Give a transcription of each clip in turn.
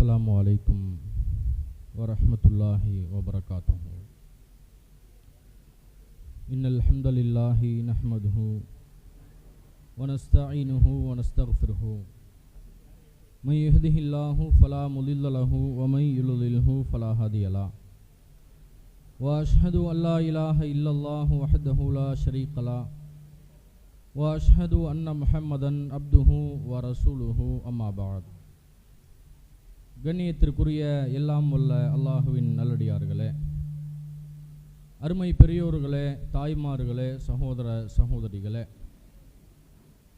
السلام عليكم ورحمة الله وبركاته. إن الحمد لله نحمده ونستعينه ونستغفره من يهده الله فلا مضل له ومن يضلله فلا هادي له وأشهد أن لا إله إلا الله وحده لا شريك له وأشهد أن محمدا عبده ورسوله أما بعد. கண்ணியத்திற்குரிய எல்லாம் வல்ல அல்லாஹுவின் நல்லடியார்களே, அருமை பெரியோர்களே, தாய்மார்களே, சகோதர சகோதரிகளே,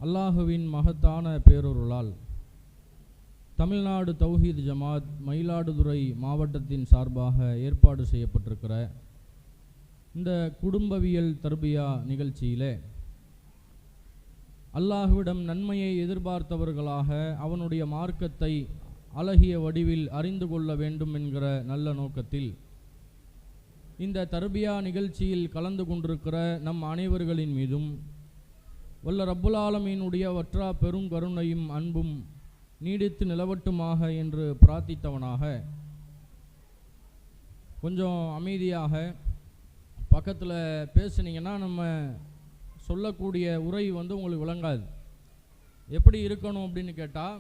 அல்லாஹுவின் மகத்தான பேரொருளால் தமிழ்நாடு தௌஹீத் ஜமாத் மயிலாடுதுறை மாவட்டத்தின் சார்பாக ஏற்பாடு செய்யப்பட்டிருக்கிற இந்த குடும்பவியல் தர்பியா நிகழ்ச்சியிலே அல்லாஹுவிடம் நன்மையை எதிர்பார்த்தவர்களாக அவனுடைய மார்க்கத்தை அழகிய வடிவில் அறிந்து கொள்ள வேண்டும் என்கிற நல்ல நோக்கத்தில் இந்த தர்பியா நிகழ்ச்சியில் கலந்து கொண்டிருக்கிற நம் அனைவர்களின் மீதும் வல்ல ரப்புல் ஆலமீனுடைய வற்றா பெருங்கருணையும் அன்பும் நீடித்து நிலவட்டுமாக என்று பிரார்த்தித்தவனாக கொஞ்சம் அமைதியாக பக்கத்தில் பேசுனீங்கன்னா நம்ம சொல்லக்கூடிய உரை உங்களுக்கு விளங்காது. எப்படி இருக்கணும் அப்படின்னு கேட்டால்,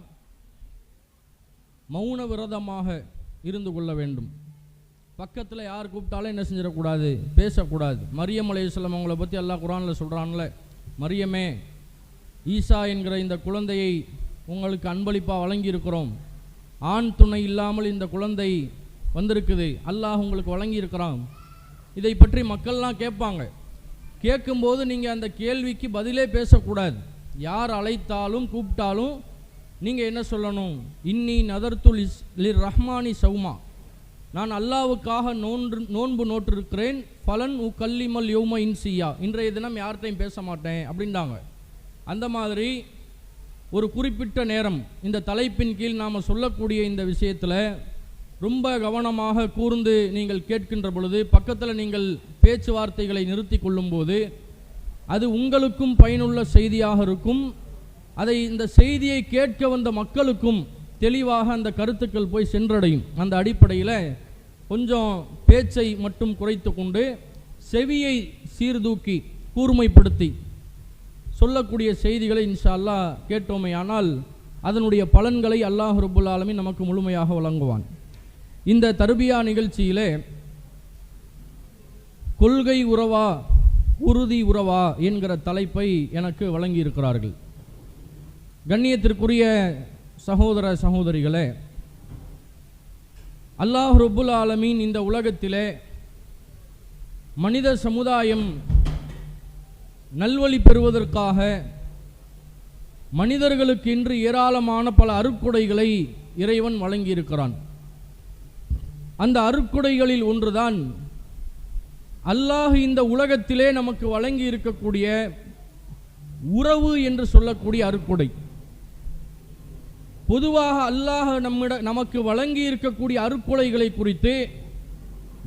மௌன விரதமாக இருந்து கொள்ள வேண்டும். பக்கத்தில் யார் கூப்பிட்டாலும் என்ன செஞ்சிடக்கூடாது, பேசக்கூடாது. மரியம் அலைஹிஸ்ஸலாம் அவங்கள பற்றி அல்லாஹ் குர்ஆனில் சொல்கிறான்ல, மரியமே, ஈசா என்கிற இந்த குழந்தையை உங்களுக்கு அன்பளிப்பாக வழங்கியிருக்கிறோம். ஆண் துணை இல்லாமல் இந்த குழந்தை வந்திருக்குது, அல்லாஹ் உங்களுக்கு வழங்கியிருக்கிறான். இதை பற்றி மக்கள்லாம் கேட்பாங்க. கேட்கும்போது நீங்கள் அந்த கேள்விக்கு பதிலே பேசக்கூடாது. யார் அழைத்தாலும் கூப்பிட்டாலும் நீங்கள் என்ன சொல்லணும், இன்னி நதர்த்துல் லிர் ரஹ்மானி சௌமா, நான் அல்லாவுக்காக நோன்பு நோட்டிருக்கிறேன், பலன் கல்லிமல் யௌம இன்சியா, இன்றைய தினம் யார்கிட்டையும் பேச மாட்டேன் அப்படின்றாங்க. அந்த மாதிரி ஒரு குறிப்பிட்ட நேரம் இந்த தலைப்பின் கீழ் நாம் சொல்லக்கூடிய இந்த விஷயத்தில் ரொம்ப கவனமாக கூர்ந்து நீங்கள் கேட்கின்ற பொழுது, பக்கத்தில் நீங்கள் பேச்சுவார்த்தைகளை நிறுத்தி கொள்ளும்போது அது உங்களுக்கும் பயனுள்ள செய்தியாக இருக்கும். அதை இந்த செய்தியை கேட்க வந்த மக்களுக்கும் தெளிவாக அந்த கருத்துக்கள் போய் சென்றடையும். அந்த அடிப்படையில் கொஞ்சம் பேச்சை மட்டும் குறைத்து கொண்டு செவியை சீர்தூக்கி கூர்மைப்படுத்தி சொல்லக்கூடிய செய்திகளை இன்ஷா அல்லாஹ் கேட்டோமே ஆனால் அதனுடைய பலன்களை அல்லாஹ் ரப்புல் ஆலமீன் நமக்கு முழுமையாக வழங்குவான். இந்த தர்பியா நிகழ்ச்சியிலே கொள்கை உறவா உறுதி உறவா என்கிற தலைப்பை எனக்கு வழங்கியிருக்கிறார்கள். கண்ணியத்திற்குரிய சகோதர சகோதரிகளே, அல்லாஹ் ரப்புல் ஆலமீன் இந்த உலகத்திலே மனித சமுதாயம் நல்வழி பெறுவதற்காக மனிதர்களுக்கு இன்று ஏராளமான பல அருட்கொடைகளை இறைவன் வழங்கியிருக்கிறான். அந்த அருட்கொடைகளில் ஒன்றுதான் அல்லாஹ் இந்த உலகத்திலே நமக்கு வழங்கி இருக்கக்கூடிய உறவு என்று சொல்லக்கூடிய அருட்கொடை. பொதுவாக அல்லாஹ் நமக்கு வழங்கி இருக்கக்கூடிய அருட்கொடைகளை குறித்து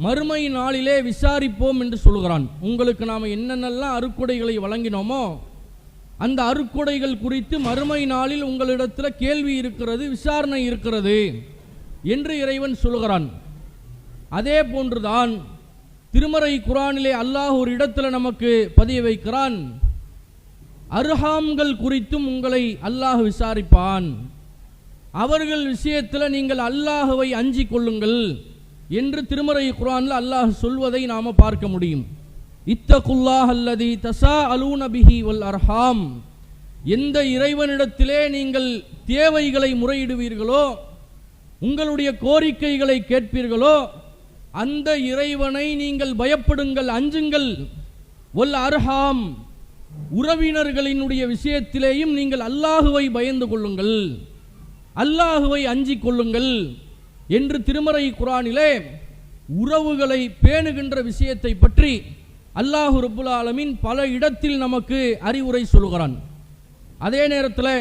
மறுமை நாளிலே விசாரிப்போம் என்று சொல்கிறான். உங்களுக்கு நாம் என்னென்னலாம் அருட்கொடைகளை வழங்கினோமோ அந்த அருட்கொடைகள் குறித்து மறுமை நாளில் உங்களிடத்தில் கேள்வி இருக்கிறது, விசாரணை இருக்கிறது என்று இறைவன் சொல்கிறான். அதே போன்றுதான் திருமறை குர்ஆனிலே அல்லாஹ் ஒரு இடத்துல நமக்கு பதிய வைக்கிறான், அர்ஹாம்கள் குறித்தும் உங்களை அல்லாஹ் விசாரிப்பான், அவர்கள் விஷயத்தில் நீங்கள் அல்லாஹ்வை அஞ்சிக் கொள்ளுங்கள் என்று திருமறை குர்ஆனில் அல்லாஹ் சொல்வதை நாம் பார்க்க முடியும். இத்தகுல்லாஹ் அல்லதி தஸாஅலூன பிஹி வல் அர்ஹாம், எந்த இறைவனிடத்திலே நீங்கள் தேவைகளை முறையிடுவீர்களோ, உங்களுடைய கோரிக்கைகளை கேட்பீர்களோ, அந்த இறைவனை நீங்கள் பயப்படுங்கள், அஞ்சுங்கள். வல் அர்ஹாம், உறவினர்களினுடைய விஷயத்திலேயும் நீங்கள் அல்லாஹுவை பயந்து கொள்ளுங்கள், அல்லாஹுவை அஞ்சிக் கொள்ளுங்கள் என்று திருமறை குர்ஆனிலே உறவுகளை பேணுகின்ற விஷயத்தை பற்றி அல்லாஹ் ரப்புல் ஆலமீன் பல இடத்தில் நமக்கு அறிவுரை சொல்கிறான். அதே நேரத்தில்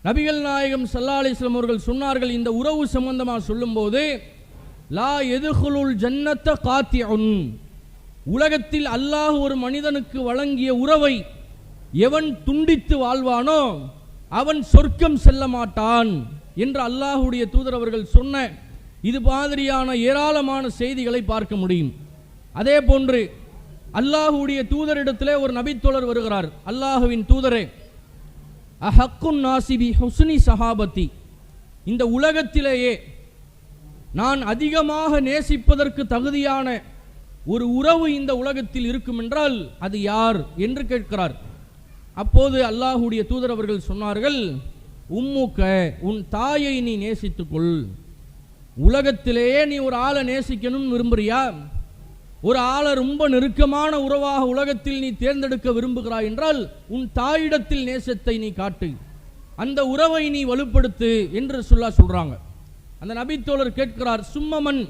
நபிகள் நாயகம் ஸல்லல்லாஹு அலைஹி வஸல்லம் அவர்கள் சொன்னார்கள், இந்த உறவு சம்பந்தமாக சொல்லும்போது, லா யதுகுலுல் ஜன்னத காத்திஉன், உலகத்தில் அல்லாஹ் ஒரு மனிதனுக்கு வழங்கிய உறவை எவன் துண்டித்து வாழ்வானோ அவன் சொர்க்கம் செல்ல மாட்டான் என்று அல்லாஹுடைய தூதர் அவர்கள் சொன்ன இது மாதிரியான ஏராளமான செய்திகளை பார்க்க முடியும். அதே போன்று அல்லாஹுடைய தூதரிடத்திலே ஒரு நபித்தோழர் வருகிறார். அல்லாஹுவின் தூதரே, அஹக்குன் நாசிபி ஹுஸ்னி சஹாபத்தி, இந்த உலகத்திலேயே நான் அதிகமாக நேசிப்பதற்கு தகுதியான ஒரு உறவு இந்த உலகத்தில் இருக்கும் என்றால் அது யார் என்று கேட்கிறார். அப்போது அல்லாஹுடைய தூதர் அவர்கள் சொன்னார்கள், உம்முக்க, உன் தாயை நீ நேசித்துக்கொள். உலகத்திலேயே நீ ஒரு ஆளை நேசிக்கணும்னு விரும்புறியா? ஒரு ஆளை ரொம்ப நெருக்கமான உறவாக உலகத்தில் நீ தேர்ந்தெடுக்க விரும்புகிறாய் என்றால் உன் தாயிடத்தில் நேசத்தை நீ காட்டு, அந்த உறவை நீ வலுப்படுத்து என்று சொல்றாங்க. அந்த நபித்தோழர் கேட்கிறார், சும்மமன்,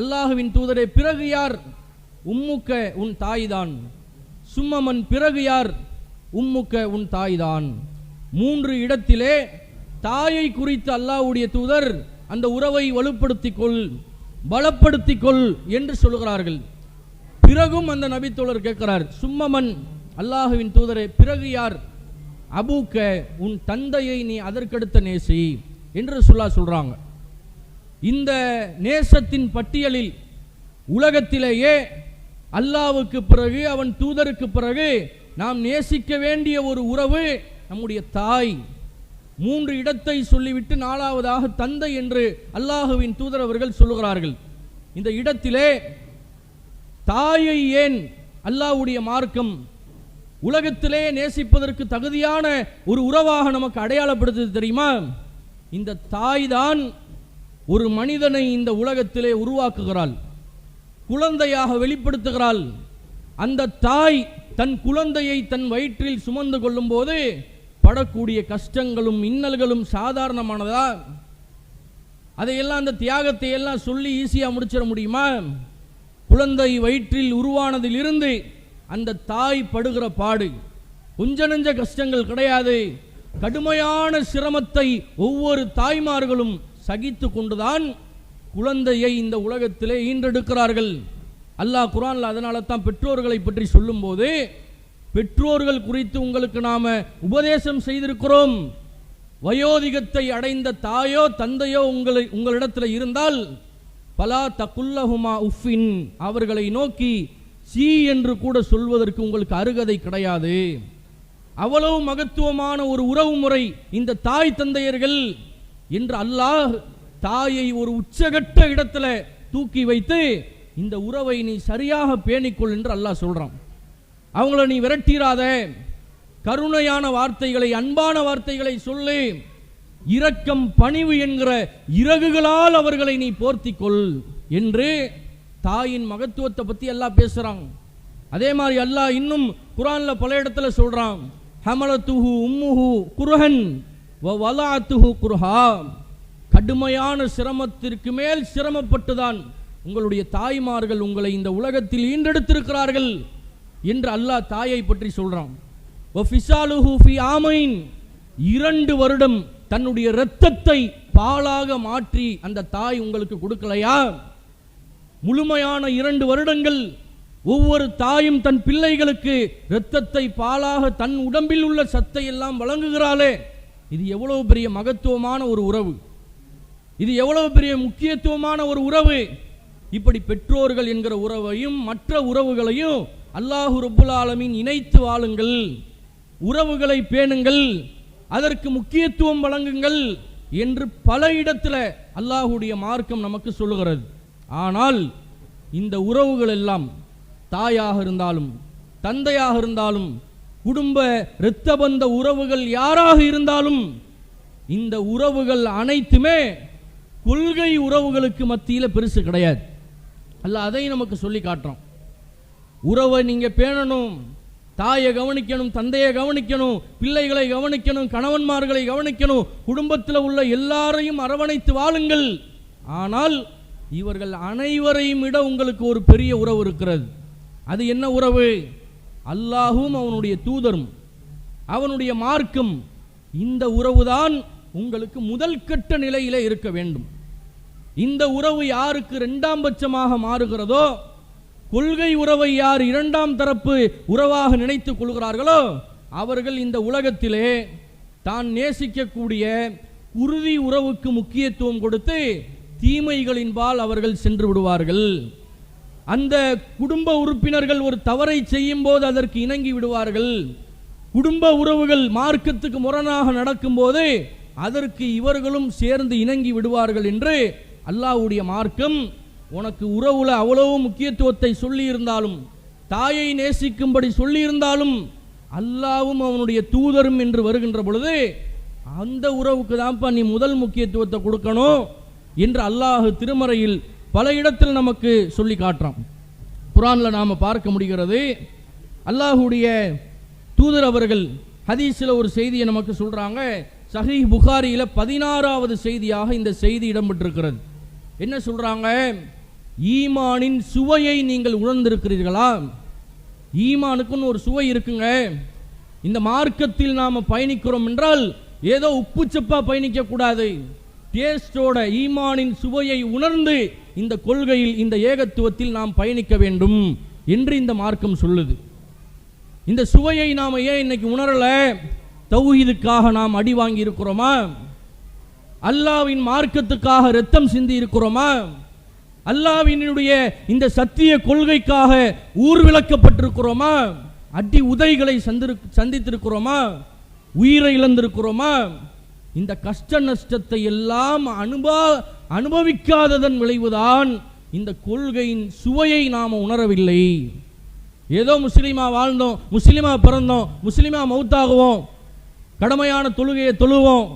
அல்லாஹுவின் தூதரே பிறகு யார்? உம்முக்க, உன் தாய்தான். சும்மமன், பிறகு யார்? உம்முக்க, உன் தாய்தான். 3 இடத்திலே தாயை குறித்து அல்லாஹ்வுடைய தூதர் அந்த உறவை வலுப்படுத்திக் கொள், பலப்படுத்திக் கொள் என்று சொல்கிறார்கள். பிறகும் அந்த நபித்தோழர் கேட்கிறார், சும்மமன், அல்லாஹுவின் தூதரே பிறகு யார்? அபூக்க, உன் தந்தையை நீ அதற்கடுத்த நேசி என்று சொல்றாங்க. இந்த நேசத்தின் பட்டியலில் உலகத்திலேயே அல்லாஹ்வுக்கு பிறகு அவன் தூதருக்கு பிறகு நாம் நேசிக்க வேண்டிய ஒரு உறவு நம்முடைய தாய். 3 இடத்தை சொல்லிவிட்டு 4வதாக தந்தை என்று அல்லாஹுவின் தூதர் அவர்கள் சொல்லுகிறார்கள். இந்த இடத்திலே தாயை ஏன் அல்லாஹ்வுடைய மார்க்கம் உலகத்திலே நேசிப்பதற்கு தகுதியான ஒரு உறவாக நமக்கு அடையாளப்படுத்துது தெரியுமா? இந்த தாய் தான் ஒரு மனிதனை இந்த உலகத்திலே உருவாக்குகிறாள், குழந்தையாக வெளிப்படுத்துகிறாள். அந்த தாய் தன் குழந்தையை தன் வயிற்றில் சுமந்து கொள்ளும் போது படக்கூடிய கஷ்டங்களும் இன்னல்களும் சாதாரணமானதா? அதையெல்லாம் அந்த தியாகத்தை எல்லாம் சொல்லி ஈஸியாக முடிச்சிட முடியுமா? குழந்தை வயிற்றில் உருவானதிலிருந்து அந்த தாய் படுகிற பாடு கொஞ்ச நெஞ்ச கஷ்டங்கள் கிடையாது. கடுமையான சிரமத்தை ஒவ்வொரு தாய்மார்களும் சகித்து கொண்டுதான் குழந்தையை இந்த உலகத்திலே ஈன்றெடுக்கிறார்கள். அல்லாஹ் குர்ஆன்ல அதனால தான் பெற்றோர்களை பற்றி சொல்லும் போது, பெற்றோர்கள் குறித்து உங்களுக்கு நாம உபதேசம் செய்திருக்கிறோம். வயோதிகத்தை அடைந்த தாயோ தந்தையோ உங்களிடத்தில் இருந்தால் பலா தகுல்லஹுமா உஃபின், அவர்களை நோக்கி சீ என்று கூட சொல்வதற்கு உங்களுக்கு அருகதை கிடையாது. அவ்வளவு மகத்துவமான ஒரு உறவு முறை இந்த தாய் தந்தையர்கள் என்று அல்லாஹ் தாயை ஒரு உச்சகட்ட இடத்துல தூக்கி வைத்து இந்த உறவை நீ சரியாக பேணிக்கொள் என்று அல்லாஹ் சொல்றான். அவங்கள நீ விரட்டிராத, கருணையான வார்த்தைகளை, அன்பான வார்த்தைகளை சொல்லு, இரக்கம் பணிவு என்கிற இறகுகளால் அவர்களை நீ போர்த்திக்கொள் என்று தாயின் மகத்துவத்தை பத்தி அல்லாஹ் பேசுறாங்க. அதே மாதிரி அல்லாஹ் இன்னும் குர்ஆன்ல பல இடத்துல சொல்றான், ஹமலத்துஹு உம்முஹு குர்ஹன் வ வலஅத்துஹு குர்ஹா, கடுமையான சிரமத்திற்கு மேல் சிரமப்பட்டுதான் உங்களுடைய தாய்மார்கள் உங்களை இந்த உலகத்தில் ஈன்றெடுத்திருக்கிறார்கள் என்று அல்லாஹ் தாயை பற்றி சொல்றான். வ ஃபிஸாலுஹு ஃபி ஆமைன், 2 வருடம் தன்னுடைய இரத்தத்தை பாலாக மாற்றி அந்த தாய் உங்களுக்கு கொடுக்கலையா? முழுமையான 2 வருடங்கள் ஒவ்வொரு தாயும் தன் பிள்ளைகளுக்கு இரத்தத்தை பாலாக தன் உடம்பில் உள்ள சத்தை எல்லாம் வழங்குகிறாளே, இது எவ்வளவு பெரிய மகத்துவமான ஒரு உறவு, இது எவ்வளவு பெரிய முக்கியத்துவமான ஒரு உறவு. இப்படி பெற்றோர்கள் என்கிற உறவையும் மற்ற உறவுகளையும் அல்லாஹ் ரப்புல் ஆலமீன் இணைத்து வாழுங்கள், உறவுகளை பேணுங்கள், அதற்கு முக்கியத்துவம் வழங்குங்கள் என்று பல இடத்துல அல்லாஹுடைய மார்க்கம் நமக்கு சொல்லுகிறது. ஆனால் இந்த உறவுகள் எல்லாம் தாயாக இருந்தாலும் தந்தையாக இருந்தாலும் குடும்ப இரத்த பந்த உறவுகள் யாராக இருந்தாலும் இந்த உறவுகள் அனைத்துமே கொள்கை உறவுகளுக்கு மத்தியில் பெருசு கிடையாது. அல்லாஹ் அதை நமக்கு சொல்லி காட்டுறோம். உறவை நீங்க பேணணும், தாயை கவனிக்கணும், தந்தையை கவனிக்கணும், பிள்ளைகளை கவனிக்கணும், கணவன்மார்களை கவனிக்கணும், குடும்பத்தில் உள்ள எல்லாரையும் அரவணைத்து வாழுங்கள். ஆனால் இவர்கள் அனைவரையும் விட உங்களுக்கு ஒரு பெரிய உறவு இருக்கிறது. அது என்ன உறவு? அல்லாஹும் அவனுடைய தூதரும் அவனுடைய மார்க்கம். இந்த உறவுதான் உங்களுக்கு முதல் கட்ட நிலையிலே இருக்க வேண்டும். இந்த உறவு யாருக்கு 2ஆம் பட்சமாக மாறுகிறதோ, கொள்கை உறவை யார் 2ஆம் தரப்பு உறவாக நினைத்துக் கொள்கிறார்களோ, அவர்கள் இந்த உலகத்திலே தான் நேசிக்கக்கூடிய உறுதி உறவுக்கு முக்கியத்துவம் கொடுத்து தீமைகளின்பால் அவர்கள் சென்று விடுவார்கள். அந்த குடும்ப உறுப்பினர்கள் ஒரு தவறை செய்யும் போது அதற்கு இணங்கி விடுவார்கள். குடும்ப உறவுகள் மார்க்கத்துக்கு முரணாக நடக்கும்போது அதற்கு இவர்களும் சேர்ந்து இணங்கி விடுவார்கள் என்று அல்லாஹ்வுடைய மார்க்கம் உனக்கு உறவுல அவ்வளவு முக்கியத்துவத்தை சொல்லி இருந்தாலும், தாயை நேசிக்கும்படி சொல்லி இருந்தாலும், அல்லாஹ்வும் அவனுடைய தூதரும் என்று வருகின்ற பொழுது அந்த உறவுக்கு தான்ப்பா நீ முதல் முக்கியத்துவத்தை கொடுக்கணும் என்று அல்லாஹ் திருமறையில் பல இடத்தில் நமக்கு சொல்லி காட்டுறான். குர்ஆன்ல நாம பார்க்க முடிகிறது. அல்லாஹ்வுடைய தூதர் அவர்கள் ஹதீஸ்ல ஒரு செய்தியை நமக்கு சொல்றாங்க. சஹீஹ் புகாரியில 16வது செய்தியாக இந்த செய்தி இடம்பெற்றிருக்கிறது. என்ன சொல்றாங்க? ஈமானின் சுவையை நீங்கள் உணர்ந்திருக்கிறீர்களா? ஈமானுக்குன்னு ஒரு சுவை இருக்குங்க. இந்த மார்க்கத்தில் நாம பயணிக்கிறோம் என்றால் ஏதோ உப்பு சப்பா பயணிக்க கூடாது. டேஸ்டோட ஈமானின் சுவையை உணர்ந்து இந்த கொள்கையில், இந்த ஏகத்துவத்தில் நாம் பயணிக்க வேண்டும் என்று இந்த மார்க்கம் சொல்லுது. இந்த சுவையை நாம ஏன் இன்னைக்கு உணரல? தௌஹீதுக்காக நாம் அடி வாங்கி இருக்கிறோமா? அல்லாஹ்வின் மார்க்கத்துக்காக ரத்தம் சிந்தி இருக்கிறோமா? அல்லாஹ்வினுடைய இந்த சத்திய கொள்கைக்காக ஊர் விளக்கப்பட்டிருக்கிறோமா? அடி உதைகளை சந்தித்திருக்கிறோமா? உயிரை இழந்திருக்கிறோமா? இந்த கஷ்ட நஷ்டத்தை எல்லாம் அனுபவிக்காததன் விளைவுதான் இந்த கொள்கையின் சுவையை நாம் உணரவில்லை. ஏதோ முஸ்லிமா வாழ்ந்தோம், முஸ்லிமா பிறந்தோம், முஸ்லிமா மௌத்தாகுவோம், கடமையான தொழுகையை தொழுவோம்,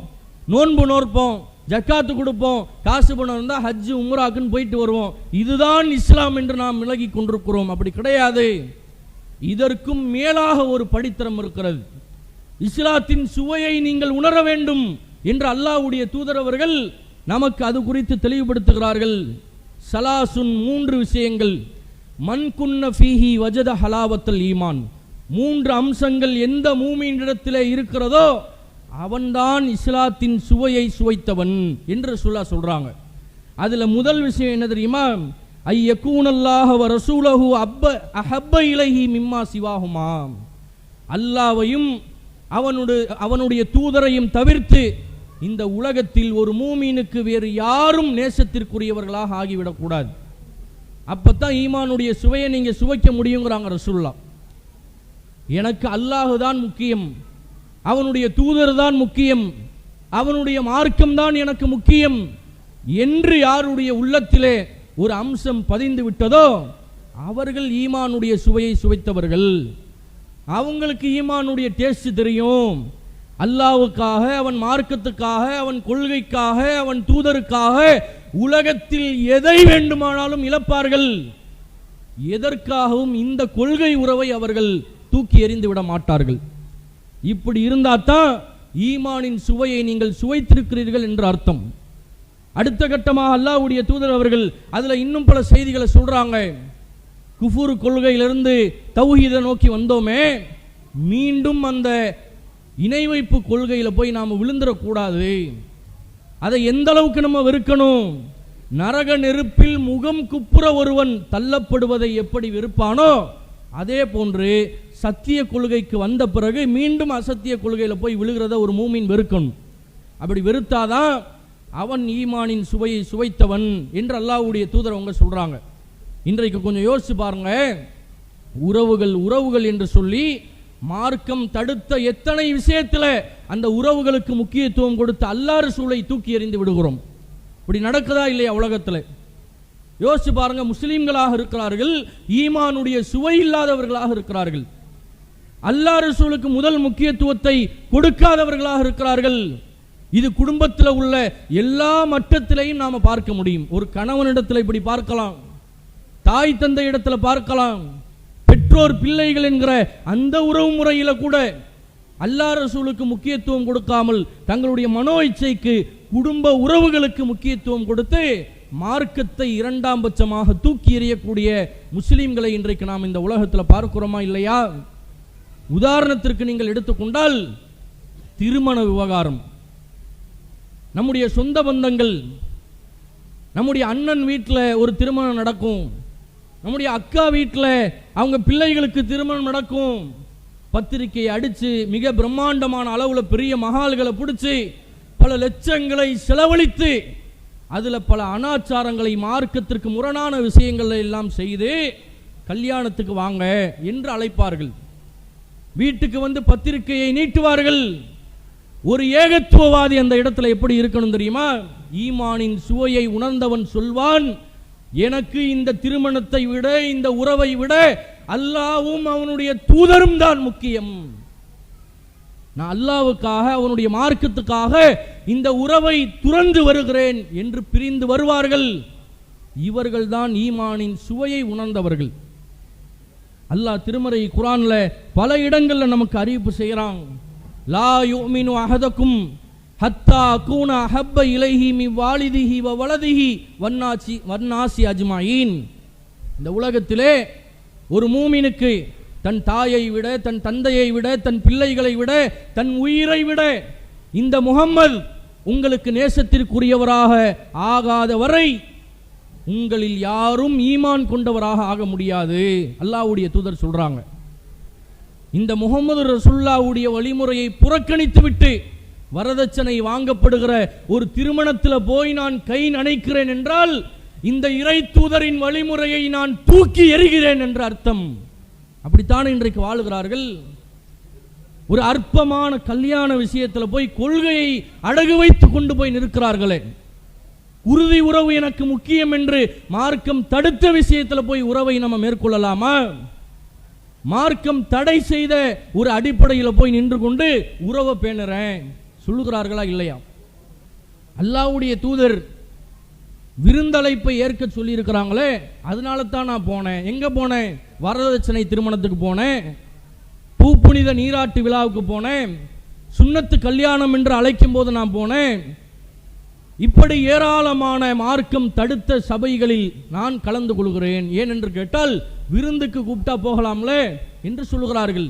நோன்பு நோற்போம், ஜக்காத்து கொடுப்போம், காசு பணம் இருந்தால் ஹஜ்ஜு உம்ராக்குன்னு போயிட்டு வருவோம், இதுதான் இஸ்லாம் என்று நாம் விலகி கொண்டிருக்கிறோம். அப்படி கிடையாது. இதற்கும் மேலாக ஒரு படித்தரம் இருக்கிறது. இஸ்லாத்தின் சுவையை நீங்கள் உணர வேண்டும் என்று அல்லாஹ்வுடைய தூதர் அவர்கள் நமக்கு அது குறித்து தெளிவுபடுத்துகிறார்கள். சலாசுன் 3 விஷயங்கள். மன் குன்ன ஃபீஹி வஜத ஹலாவத்தல் ஈமான். 3 அம்சங்கள் எந்த மூமினிடத்திலே இருக்கிறதோ அவன்தான் இஸ்லாத்தின் சுவையை சுவைத்தவன் என்று சொல்றாங்க. அதுல முதல் விஷயம் என்ன தெரியுமா? ஐயகூனல்லாஹ வ ரசூலஹு அஹப்ப இலைஹி மிம்மா சிவாஹுமா. அல்லாஹ்வையும் அவனுடைய தூதரையும் தவிர்த்து இந்த உலகத்தில் ஒரு மூமினுக்கு வேறு யாரும் நேசத்திற்குரியவர்களாக ஆகிவிடக்கூடாது. அப்பத்தான் ஈமானுடைய சுவையை நீங்க சுவைக்க முடியுங்கிறாங்க ரசூலுல்லாஹ். எனக்கு அல்லாஹ் தான் முக்கியம், அவனுடைய தூதர் தான் முக்கியம், அவனுடைய மார்க்கம் தான் எனக்கு முக்கியம் என்று யாருடைய உள்ளத்திலே ஒரு அம்சம் பதிந்து விட்டதோ அவர்கள் ஈமானுடைய சுவையை சுவைத்தவர்கள். அவங்களுக்கு ஈமானுடைய டேஸ்ட் தெரியும். அல்லாஹ்வுக்காக, அவன் மார்க்கத்துக்காக, அவன் கொள்கைக்காக, அவன் தூதருக்காக உலகத்தில் எதை வேண்டுமானாலும் இழப்பார்கள். எதற்காகவும் இந்த கொள்கை உறவை அவர்கள் தூக்கி எறிந்து விட மாட்டார்கள். இப்படி இருந்தால்தான் ஈமானின் சுவையை நீங்கள் சுவைத்திருக்கிறீர்கள் என்று அர்த்தம். அடுத்த கட்டமாக அல்லாஹ்வுடைய தூதர் அவர்கள் அதுல இன்னும் பல செய்திகளை சொல்றாங்க. குஃபுர் கொள்கையிலிருந்து தௌஹீதை நோக்கி வந்தோமே, மீண்டும் அந்த இணை வைப்பு கொள்கையில போய் நாம விழுந்துடக்கூடாது. அதை எந்த அளவுக்கு நம்ம வெறுக்கணும்? நரக நெருப்பில் முகம் குப்புற ஒருவன் தள்ளப்படுவதை எப்படி வெறுப்பானோ அதே போன்று சத்திய கொள்கைக்கு வந்த பிறகு மீண்டும் அசத்திய கொள்கையில போய் விழுகிறத ஒரு மூமின் வெறுக்கணும். அப்படி வெறுத்தாதான் அவன் ஈமானின் சுவையை சுவைத்தவன் என்று அல்லாஹ்வுடைய தூதர் அவங்க சொல்றாங்க. இன்றைக்கு கொஞ்சம் யோசிச்சு பாருங்க. உறவுகள் என்று சொல்லி மார்க்கம் தடுத்த எத்தனை விஷயத்துல அந்த உறவுகளுக்கு முக்கியத்துவம் கொடுத்து அல்லாஹ் ரசூலை தூக்கி எறிந்து விடுகிறோம். இப்படி நடக்குதா இல்லையா உலகத்துல? யோசிச்சு பாருங்க. முஸ்லிம்களாக இருக்கிறார்கள், ஈமானுடைய சுவை இல்லாதவர்களாக இருக்கிறார்கள், அல்லாஹ் ரசூலுக்கு முதல் முக்கியத்துவத்தை கொடுக்காதவர்களாக இருக்கிறார்கள். இது குடும்பத்தில் உள்ள எல்லா மட்டத்திலையும் நாம பார்க்க முடியும். ஒரு கணவனிடத்தில் இப்படி பார்க்கலாம், தாய் தந்தை இடத்துல பார்க்கலாம், பெற்றோர் பிள்ளைகள் என்கிற அந்த உறவு முறையில கூட அல்லாஹ் ரசூலுக்கு முக்கியத்துவம் கொடுக்காமல் தங்களுடைய மனோ இச்சைக்கு, குடும்ப உறவுகளுக்கு முக்கியத்துவம் கொடுத்து மார்க்கத்தை 2ஆம் பட்சமாக தூக்கி எறியக்கூடிய முஸ்லிம்களை இன்றைக்கு நாம் இந்த உலகத்தில் பார்க்கிறோமா இல்லையா? உதாரணத்திற்கு நீங்கள் எடுத்துக்கொண்டால் திருமண விவகாரம். நம்முடைய சொந்த பந்தங்கள், நம்முடைய அண்ணன் வீட்டில் ஒரு திருமணம் நடக்கும், நம்முடைய அக்கா வீட்டில் அவங்க பிள்ளைகளுக்கு திருமணம் நடக்கும். பத்திரிகையை அடித்து மிக பிரம்மாண்டமான அளவில் பெரிய மகால்களை பிடிச்சி பல லட்சங்களை செலவழித்து அதுல பல அனாச்சாரங்களை, மார்க்கத்திற்கு முரணான விஷயங்களை எல்லாம் செய்து கல்யாணத்துக்கு வாங்க என்று அழைப்பார்கள். வீட்டுக்கு வந்து பத்திரிகையை நீட்டுவார்கள். ஒரு ஏகத்துவவாதி அந்த இடத்துல எப்படி இருக்கணும் தெரியுமா? ஈமானின் சுவையை உணர்ந்தவன் சொல்வான், எனக்கு இந்த திருமணத்தை விட, இந்த உறவை விட அல்லாஹ்வும் அவனுடைய தூதரும் தான் முக்கியம். நான் அல்லாஹ்வுக்காக, அவனுடைய மார்க்கத்துக்காக இந்த உறவை துறந்து வருகிறேன் என்று பிரிந்து வருவார்கள். இவர்கள் தான் ஈமானின் சுவையை உணர்ந்தவர்கள். அல்லாஹ் திருமறை குர்ஆன்ல பல இடங்கள்ல நமக்கு அறிவிப்பு செய்கிறான். லா யுமினு அஹதக்கும் ஹத்தா கூன அஹப்ப இலைஹி மின் வாலிதிஹி வ வலதிஹி வன்னாசி அஜ்மாயின். இந்த உலகத்திலே ஒரு மூமினுக்கு தன் தாயை விட, தன் தந்தையை விட, தன் பிள்ளைகளை விட, தன் உயிரை விட இந்த முஹம்மது உங்களுக்கு நேசத்திற்குரியவராக ஆகாத வரை உங்களில் யாரும் ஈமான் கொண்டவராக ஆக முடியாது. அல்லாஹ்வுடைய தூதர் சொல்றாங்க. இந்த முஹம்மது ரசூலுல்லாஹ்வுடைய வழிமுறையை புறக்கணித்து விட்டு வரதட்சணை வாங்கப்படுகிற ஒரு திருமணத்தில் போய் நான் கை நனைக்கிறேன் என்றால் இந்த இறை தூதரின் வழிமுறையை நான் தூக்கி எறிகிறேன் என்ற அர்த்தம். அப்படித்தான் இன்றைக்கு வாழுகிறார்கள். ஒரு அற்பமான கல்யாண விஷயத்தில் போய் கொள்கையை அடகு வைத்து கொண்டு போய் நிற்கிறார்களே. உறுதி உறவு எனக்கு முக்கியம் என்று மார்க்கம் தடுத்த விஷயத்தில் போய் உறவை நம்ம மேற்கொள்ளலாமா? மார்க்கம் தடை செய்த ஒரு அடிப்படையில் போய் நின்று கொண்டு உறவை பேணுறேன் சொல்லுகிறார்களா இல்லையா? அல்லாஹ்வுடைய தூதர் விருந்தழைப்பை ஏற்க சொல்லி இருக்கிறாங்களே, அதனால தான் நான் போனேன். எங்க போனேன்? வரதட்சணை திருமணத்துக்கு போனேன், பூப்புனித நீராட்டு விழாவுக்கு போனேன், சுன்னத்து கல்யாணம் என்று அழைக்கும் போது நான் போனேன். இப்படி ஏராளமான மார்க்கம் தடுத்த சபைகளில் நான் கலந்து கொள்கிறேன். ஏன் என்று கேட்டால் விருந்துக்கு கூப்பிட்டா போகலாம்ல என்று சொல்லுகிறார்கள்.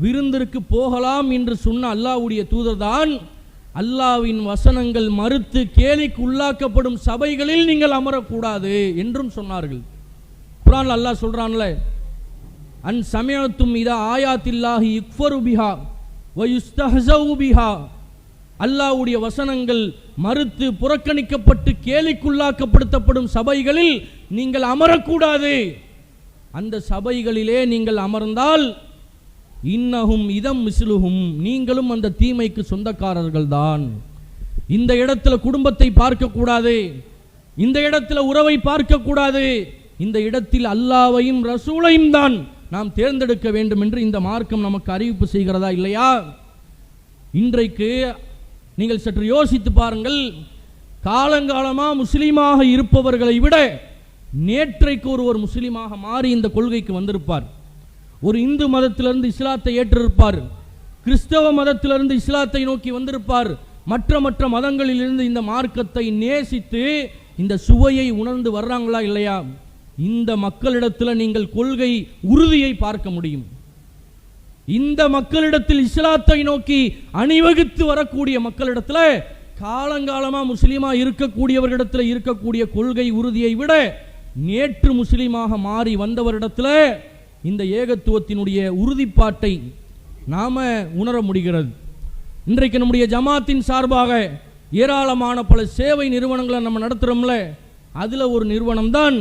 விருந்திற்கு போகலாம் என்று சொன்ன அல்லாஹ்வுடைய தூதர் தான் அல்லாஹ்வின் வசனங்கள் மறுத்து கேலிக்கு உள்ளாக்கப்படும் சபைகளில் நீங்கள் அமரக்கூடாது என்றும் சொன்னார்கள். குர்ஆன்ல அல்லாஹ் சொல்றான்ல, அன் சமயத்தும் இதா ஆயாத்தில்லாஹி யுக்ஃபரு பிஹா வ யுஸ்தஹஸவு பிஹா. அல்லாஹ்வுடைய வசனங்கள் மறுத்து புறக்கணிக்கப்பட்டு கேலிக்குள்ளாக்கப்படுத்தப்படும் சபைகளில் நீங்கள் அமரக்கூடாது. அந்த சபைகளிலே நீங்கள் அமர்ந்தால் இன்னஹும் இதம் மிஸ்லுஹும், நீங்களும் அந்த தீமைக்கு சொந்தக்காரர்கள் தான். இந்த இடத்துல குடும்பத்தை பார்க்கக்கூடாது, இந்த இடத்துல உறவை பார்க்கக்கூடாது, இந்த இடத்தில் அல்லாஹ்வையும் ரசூலையும் தான் நாம் தேர்ந்தெடுக்க வேண்டும் என்று இந்த மார்க்கம் நமக்கு அறிவிப்பு செய்கிறதா இல்லையா? இன்றைக்கு நீங்கள் சற்று யோசித்து பாருங்கள். காலங்காலமா முஸ்லீமாக இருப்பவர்களை விட நேற்றைக்கு ஒருவர் முஸ்லீமாக மாறி இந்த கொள்கைக்கு வந்திருப்பார். ஒரு இந்து மதத்திலிருந்து இஸ்லாத்தை ஏற்றிருப்பார், கிறிஸ்தவ மதத்திலிருந்து இஸ்லாத்தை நோக்கி வந்திருப்பார், மற்ற மதங்களிலிருந்து இந்த மார்க்கத்தை நேசித்து இந்த சுவையை உணர்ந்து வர்றாங்களா இல்லையா? இந்த மக்களிடத்தில் நீங்கள் கொள்கை உறுதியை பார்க்க முடியும். இந்த மக்களிடத்தில் இஸ்லாத்தை நோக்கி அணிவகுத்து வரக்கூடிய மக்களிடத்தில் காலங்காலமா முஸ்லீமா இருக்கக்கூடியவர்களிடத்தில் இருக்கக்கூடிய கொள்கை உறுதியை விட நேற்று முஸ்லீமாக மாறி வந்தவரிடத்தில் இந்த ஏகத்துவத்தினுடைய உறுதிப்பாட்டை நாம உணர முடிகிறது. இன்றைக்கு நம்முடைய ஜமாத்தின் சார்பாக ஏராளமான பல சேவை நிறுவனங்களை நம்ம நடத்துகிறோம்ல, அதில் ஒரு நிறுவனம் தான்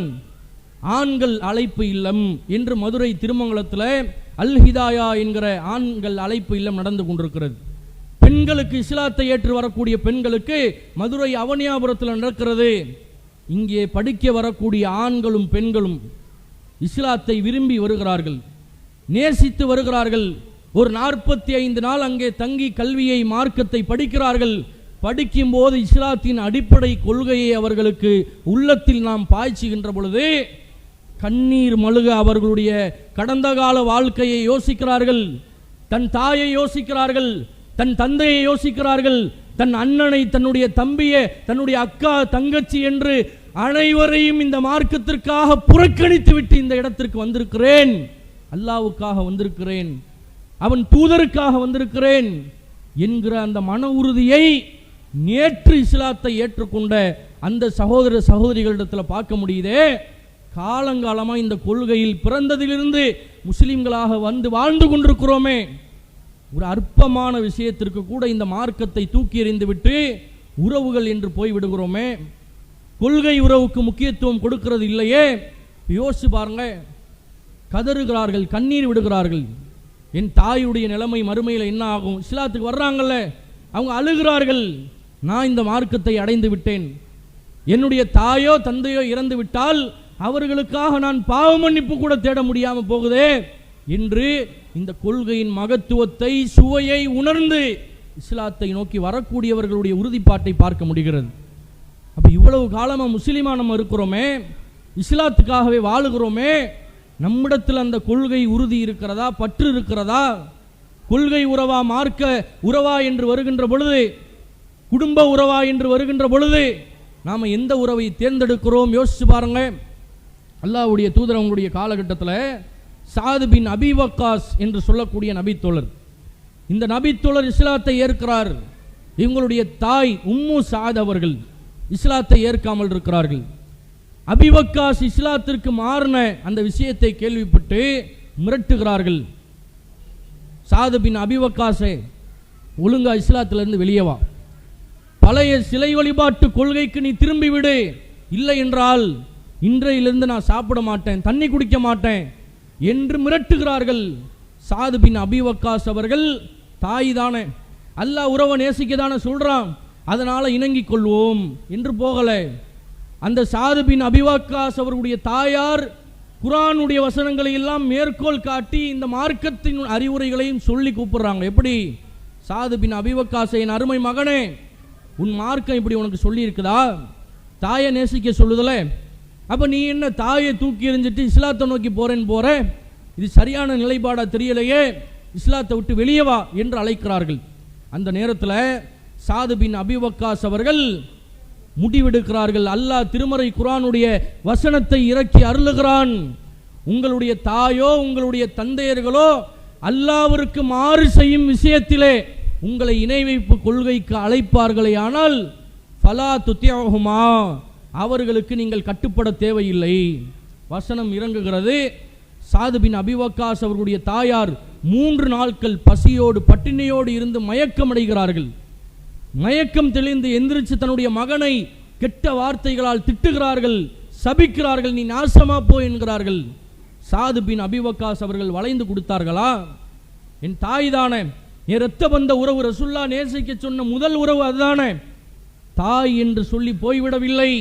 ஆண்கள் அழைப்பு இல்லம் என்று மதுரை திருமங்கலத்தில் அல் ஹிதாயா என்கிற ஆண்கள் அழைப்பு இல்லம் நடந்து கொண்டிருக்கிறது. பெண்களுக்கு இஸ்லாத்தை ஏற்று வரக்கூடிய பெண்களுக்கு மதுரை அவனியாபுரத்தில் நடக்கிறது. இங்கே படிக்க வரக்கூடிய ஆண்களும் பெண்களும் இஸ்லாத்தை விரும்பி வருகிறார்கள், நேசித்து வருகிறார்கள். ஒரு 45 நாள் அங்கே தங்கி கல்வியை, மார்க்கத்தை படிக்கிறார்கள். படிக்கும் போது இஸ்லாத்தின் அடிப்படை கொள்கையை அவர்களுக்கு உள்ளத்தில் நாம் பாய்ச்சுகின்ற பொழுது கண்ணீர் மழுக அவர்களுடைய கடந்த கால வாழ்க்கையை யோசிக்கிறார்கள், தன் தாயை யோசிக்கிறார்கள், தன் தந்தையை யோசிக்கிறார்கள், தன் அண்ணனை, தன்னுடைய தம்பியை, தன்னுடைய அக்கா, தங்கச்சி என்று அனைவரையும் இந்த மார்க்கத்திற்காக புறக்கணித்து விட்டு இந்த இடத்திற்கு வந்திருக்கிறேன், அல்லாஹ்வுக்காக வந்திருக்கிறேன், அவன் தூதருக்காக வந்திருக்கிறேன் என்கிற அந்த மன உறுதியை நேற்று இஸ்லாத்தை ஏற்றுக்கொண்ட அந்த சகோதர சகோதரிகளிடத்தில் பார்க்க முடியுதே. காலங்காலமாக இந்த கொள்கையில் பிறந்ததிலிருந்து முஸ்லிம்களாக வந்து வாழ்ந்து கொண்டிருக்கிறோமே. ஒரு அற்பமான விஷயத்திற்கு கூட இந்த மார்க்கத்தை தூக்கி எறிந்து விட்டு உறவுகள் என்று போய்விடுகிறோமே, கொள்கை உறவுக்கு முக்கியத்துவம் கொடுக்கிறது இல்லையே. யோசிச்சு பாருங்க, கதறுகிறார்கள், கண்ணீர் விடுகிறார்கள். என் தாயுடைய நிலைமை மறுமையில் என்ன ஆகும்? இஸ்லாத்துக்கு வர்றாங்கல்ல, அவங்க அழுகிறார்கள், நான் இந்த மார்க்கத்தை அடைந்து விட்டேன், என்னுடைய தாயோ தந்தையோ இறந்து விட்டால் அவர்களுக்காக நான் பாவ மன்னிப்பு கூட தேட முடியாமல் போகுதே என்று இந்த கொள்கையின் மகத்துவத்தை, சுவையை உணர்ந்து இஸ்லாத்தை நோக்கி வரக்கூடியவர்களுடைய உறுதிப்பாட்டை பார்க்க முடிகிறது. அப்போ இவ்வளவு காலமாக முஸ்லீமாக நம்ம இருக்கிறோமே, இஸ்லாத்துக்காகவே வாழுகிறோமே, நம்மிடத்தில் அந்த கொள்கை உறுதி இருக்கிறதா, பற்று இருக்கிறதா? கொள்கை உறவா, மார்க்க உறவா என்று வருகின்ற பொழுது, குடும்ப உறவா என்று வருகின்ற பொழுது நாம் எந்த உறவை தேர்ந்தெடுக்கிறோம்? யோசிச்சு பாருங்க. அல்லாஹ்வுடைய தூதர் அவங்களுடைய காலகட்டத்தில் சாத் பின் அபி வக்காஸ் என்று சொல்லக்கூடிய நபித்தோழர், இந்த நபித்தோழர் இஸ்லாத்தை ஏற்கிறார். இவங்களுடைய தாய் உம்மு சாத் அவர்கள் இஸ்லாத்தை ஏற்காமல் இருக்கிறார்கள். அபி வக்காஸ் இஸ்லாத்திற்கு மாறின அந்த விஷயத்தை கேள்விப்பட்டு மிரட்டுகிறார்கள். சாத் பின் அபி வக்காஸே, ஒழுங்கா இஸ்லாத்திலிருந்து வெளியே வா, பழைய சிலை வழிபாட்டு கொள்கைக்கு நீ திரும்பி விடு, இல்லை என்றால் இன்றையிலிருந்து நான் சாப்பிட மாட்டேன், தண்ணி குடிக்க மாட்டேன் என்று மிரட்டுகிறார்கள். சாத் பின் அபி வக்காஸ் அவர்கள் தாய் தானே, அல்லாஹ் உறவை நேசிக்க தானே சொல்றான், அதனால இணங்கிக் கொள்வோம் என்று போகல. அந்த சாத் பின் அபி வக்காஸ் அவர்களுடைய தாயார் குர்ஆனுடைய வசனங்களை எல்லாம் மேற்கோள் காட்டி இந்த மார்க்கத்தின் அறிவுரைகளையும் சொல்லி கூப்பிடுறாங்க. எப்படி? சாத் பின் அபி வக்காஸ், என் அருமை மகனே, உன் மார்க்கம் இப்படி உனக்கு சொல்லி இருக்குதா? தாயை நேசிக்க சொல்லுதல, அப்ப நீ என்ன தாயை தூக்கி எறிஞ்சிட்டு இஸ்லாத்தை நோக்கி போறேன்னு போற? இது சரியான நிலைப்பாடா தெரியலையே, இஸ்லாத்தை விட்டு வெளியே வா என்று அழைக்கிறார்கள். அந்த நேரத்தில் சாத் பின் அபி வக்காஸ் அவர்கள் முடிவெடுக்கிறார்கள். அல்லாஹ் திருமறை குர்ஆனுடைய வசனத்தை இறக்கி அருளுகிறான். உங்களுடைய தாயோ உங்களுடைய தந்தையர்களோ அல்லாஹ்விற்கு மாறு செய்யும் விஷயத்திலே உங்களை இணை வைப்பு கொள்கைக்கு அழைப்பார்களே ஆனால் ஃபலா துத்தியஹுமா, அவர்களுக்கு நீங்கள் கட்டுப்பட தேவையில்லை. வசனம் இறங்குகிறது. சாத் பின் அபி வக்காஸ் அவர்களுடைய தாயார் 3 நாட்கள் பசியோடு பட்டினியோடு இருந்து மயக்கமடைகிறார்கள். மயக்கம் தெளிந்து எந்திரிச்சு தன்னுடைய மகனை கெட்ட வார்த்தைகளால் திட்டுகிறார்கள், சபிக்கிறார்கள், நீ நாசமா போ என்கிறார்கள். சாத் பின் அபி வக்காஸ் அவர்கள் வளைந்து கொடுத்தார்களா? என் தாய் தானே, என் இரத்த பந்த உறவு, ரசூலுல்லாஹ் நேசிக்க சொன்ன முதல் உறவு அதுதானே, தாய் என்று சொல்லி போய்விடவில்லை.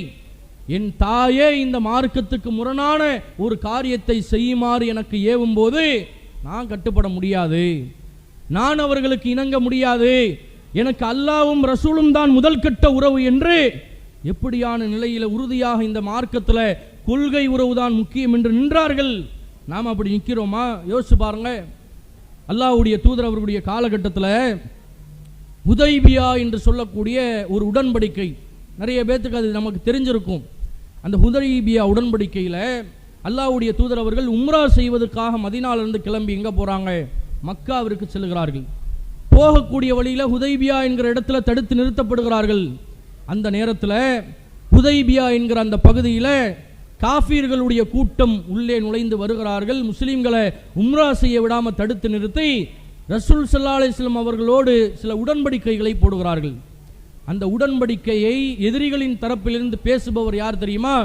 என் தாயே இந்த மார்க்கத்துக்கு முரணான ஒரு காரியத்தை செய்யுமாறு எனக்கு ஏவும் போது நான் கட்டுப்பட முடியாது, நான் அவர்களுக்கு இணங்க முடியாது, எனக்கு அல்லாஹ்வும் ரசூலும் தான் முதல் கட்ட உறவு என்று எப்படியான நிலையில உறுதியாக இந்த மார்க்கத்தில் கொள்கை உறவு தான் முக்கியம் என்று நின்றார்கள். நாம் அப்படி நிற்கிறோமா? யோசிச்சு பாருங்க. அல்லாஹ்வுடைய தூதர் அவர்களுடைய காலகட்டத்தில் ஹுதைபியா என்று சொல்லக்கூடிய ஒரு உடன்படிக்கை, நிறைய பேத்துக்கு அது நமக்கு தெரிஞ்சிருக்கும். அந்த ஹுதைபியா உடன்படிக்கையில் அல்லாஹ்வுடைய தூதர் அவர்கள் உம்ரா செய்வதற்காக மதீனாவிலிருந்து கிளம்பி எங்கே போகிறாங்க? மக்காவிற்கு செல்கிறார்கள். போகக்கூடிய வழியில் ஹுதைபியா என்கிற இடத்துல தடுத்து நிறுத்தப்படுகிறார்கள். அந்த நேரத்தில் ஹுதைபியா என்கிற அந்த பகுதியில் காஃபீர்களுடைய கூட்டம் உள்ளே நுழைந்து வருகிறார்கள். முஸ்லீம்களை உம்ரா செய்ய விடாமல் தடுத்து நிறுத்தி ரசூல் ஸல்லல்லாஹு அலைஹி வஸல்லம் அவர்களோடு சில உடன்படிக்கைகளை போடுகிறார்கள். அந்த உடன்படிக்கையை எதிரிகளின் தரப்பிலிருந்து பேசுபவர் யார் தெரியுமா?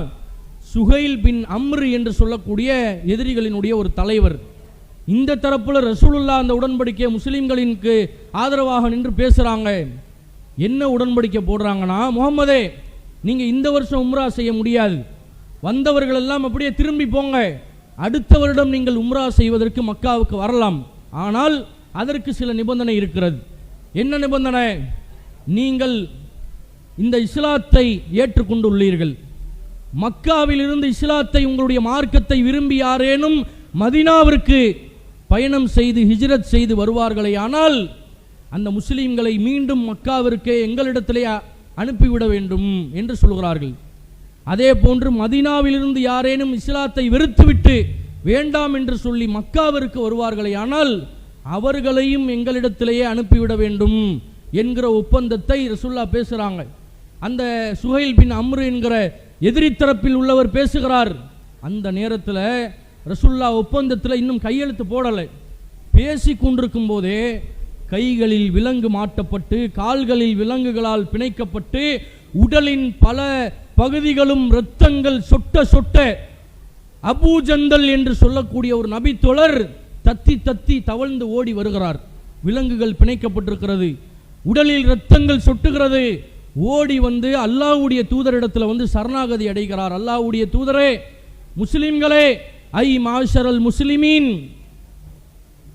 சுஹைல் பின் அம்ரு என்று சொல்லக்கூடிய எதிரிகளினுடைய ஒரு தலைவர். இந்த தரப்புல ரசூலுல்லாஹ் அந்த உடன்படிக்கை முஸ்லிம்களிற்கு ஆதரவாக நின்று பேசுறாங்க. என்ன உடன்படிக்கை போடுறாங்கன்னா, முகமதே, நீங்க இந்த வருஷம் உம்ரா செய்ய முடியாது, வந்தவர்கள் எல்லாம் அப்படியே திரும்பி போங்க, அடுத்த வருடம் நீங்கள் உம்ரா செய்வதற்கு மக்காவுக்கு வரலாம், ஆனால் அதற்கு சில நிபந்தனை இருக்கிறது. என்ன நிபந்தனை? நீங்கள் இந்த இஸ்லாத்தை ஏற்றுக்கொண்டுள்ளீர்கள், மக்காவில் இருந்து இஸ்லாத்தை உங்களுடைய மார்க்கத்தை விரும்பி யாரேனும் மதீனாவிற்கு பயணம் செய்து ஹிஜ்ரத் செய்து வருவார்களே ஆனால் அந்த முஸ்லீம்களை மீண்டும் மக்காவிற்கு எங்களிடத்திலே அனுப்பிவிட வேண்டும் என்று சொல்கிறார்கள். அதே போன்று மதீனாவிலிருந்து யாரேனும் இஸ்லாத்தை வெறுத்துவிட்டு வேண்டாம் என்று சொல்லி மக்காவிற்கு வருவார்களே ஆனால் அவர்களையும் எங்களிடத்திலேயே அனுப்பிவிட வேண்டும் என்கிற ஒப்பந்தத்தை ரசூலுல்லாஹ் பேசுகிறாங்க. அந்த சுஹைல் பின் அம்ரு என்கிற எதிரி தரப்பில் உள்ளவர் பேசுகிறார். அந்த நேரத்தில் ரசூலுல்லாஹ் ஒப்பந்தத்தில் இன்னும் கையெழுத்து போடலை. பேசி கொண்டிருக்கும் போதே கைகளில் விலங்கு மாட்டப்பட்டு கால்களில் விலங்குகளால் பிணைக்கப்பட்டு உடலின் பல பகுதிகளும் இரத்தங்கள் சொட்ட சொட்ட அபூஜந்தல் என்று சொல்லக்கூடிய ஒரு நபி தோழர் தத்தி தத்தி தவழ்ந்து ஓடி வருகிறார். விலங்குகள் பிணைக்கப்பட்டிருக்கிறது, உடலில் இரத்தங்கள் சொட்டுகிறது. ஓடி வந்து அல்லாஹ்வுடைய தூதரிடத்தில் வந்து சரணாகதி அடைகிறார். அல்லாஹ்வுடைய தூதரே, முஸ்லிம்களே, ஐ மாஷரல் முஸ்லிமீன்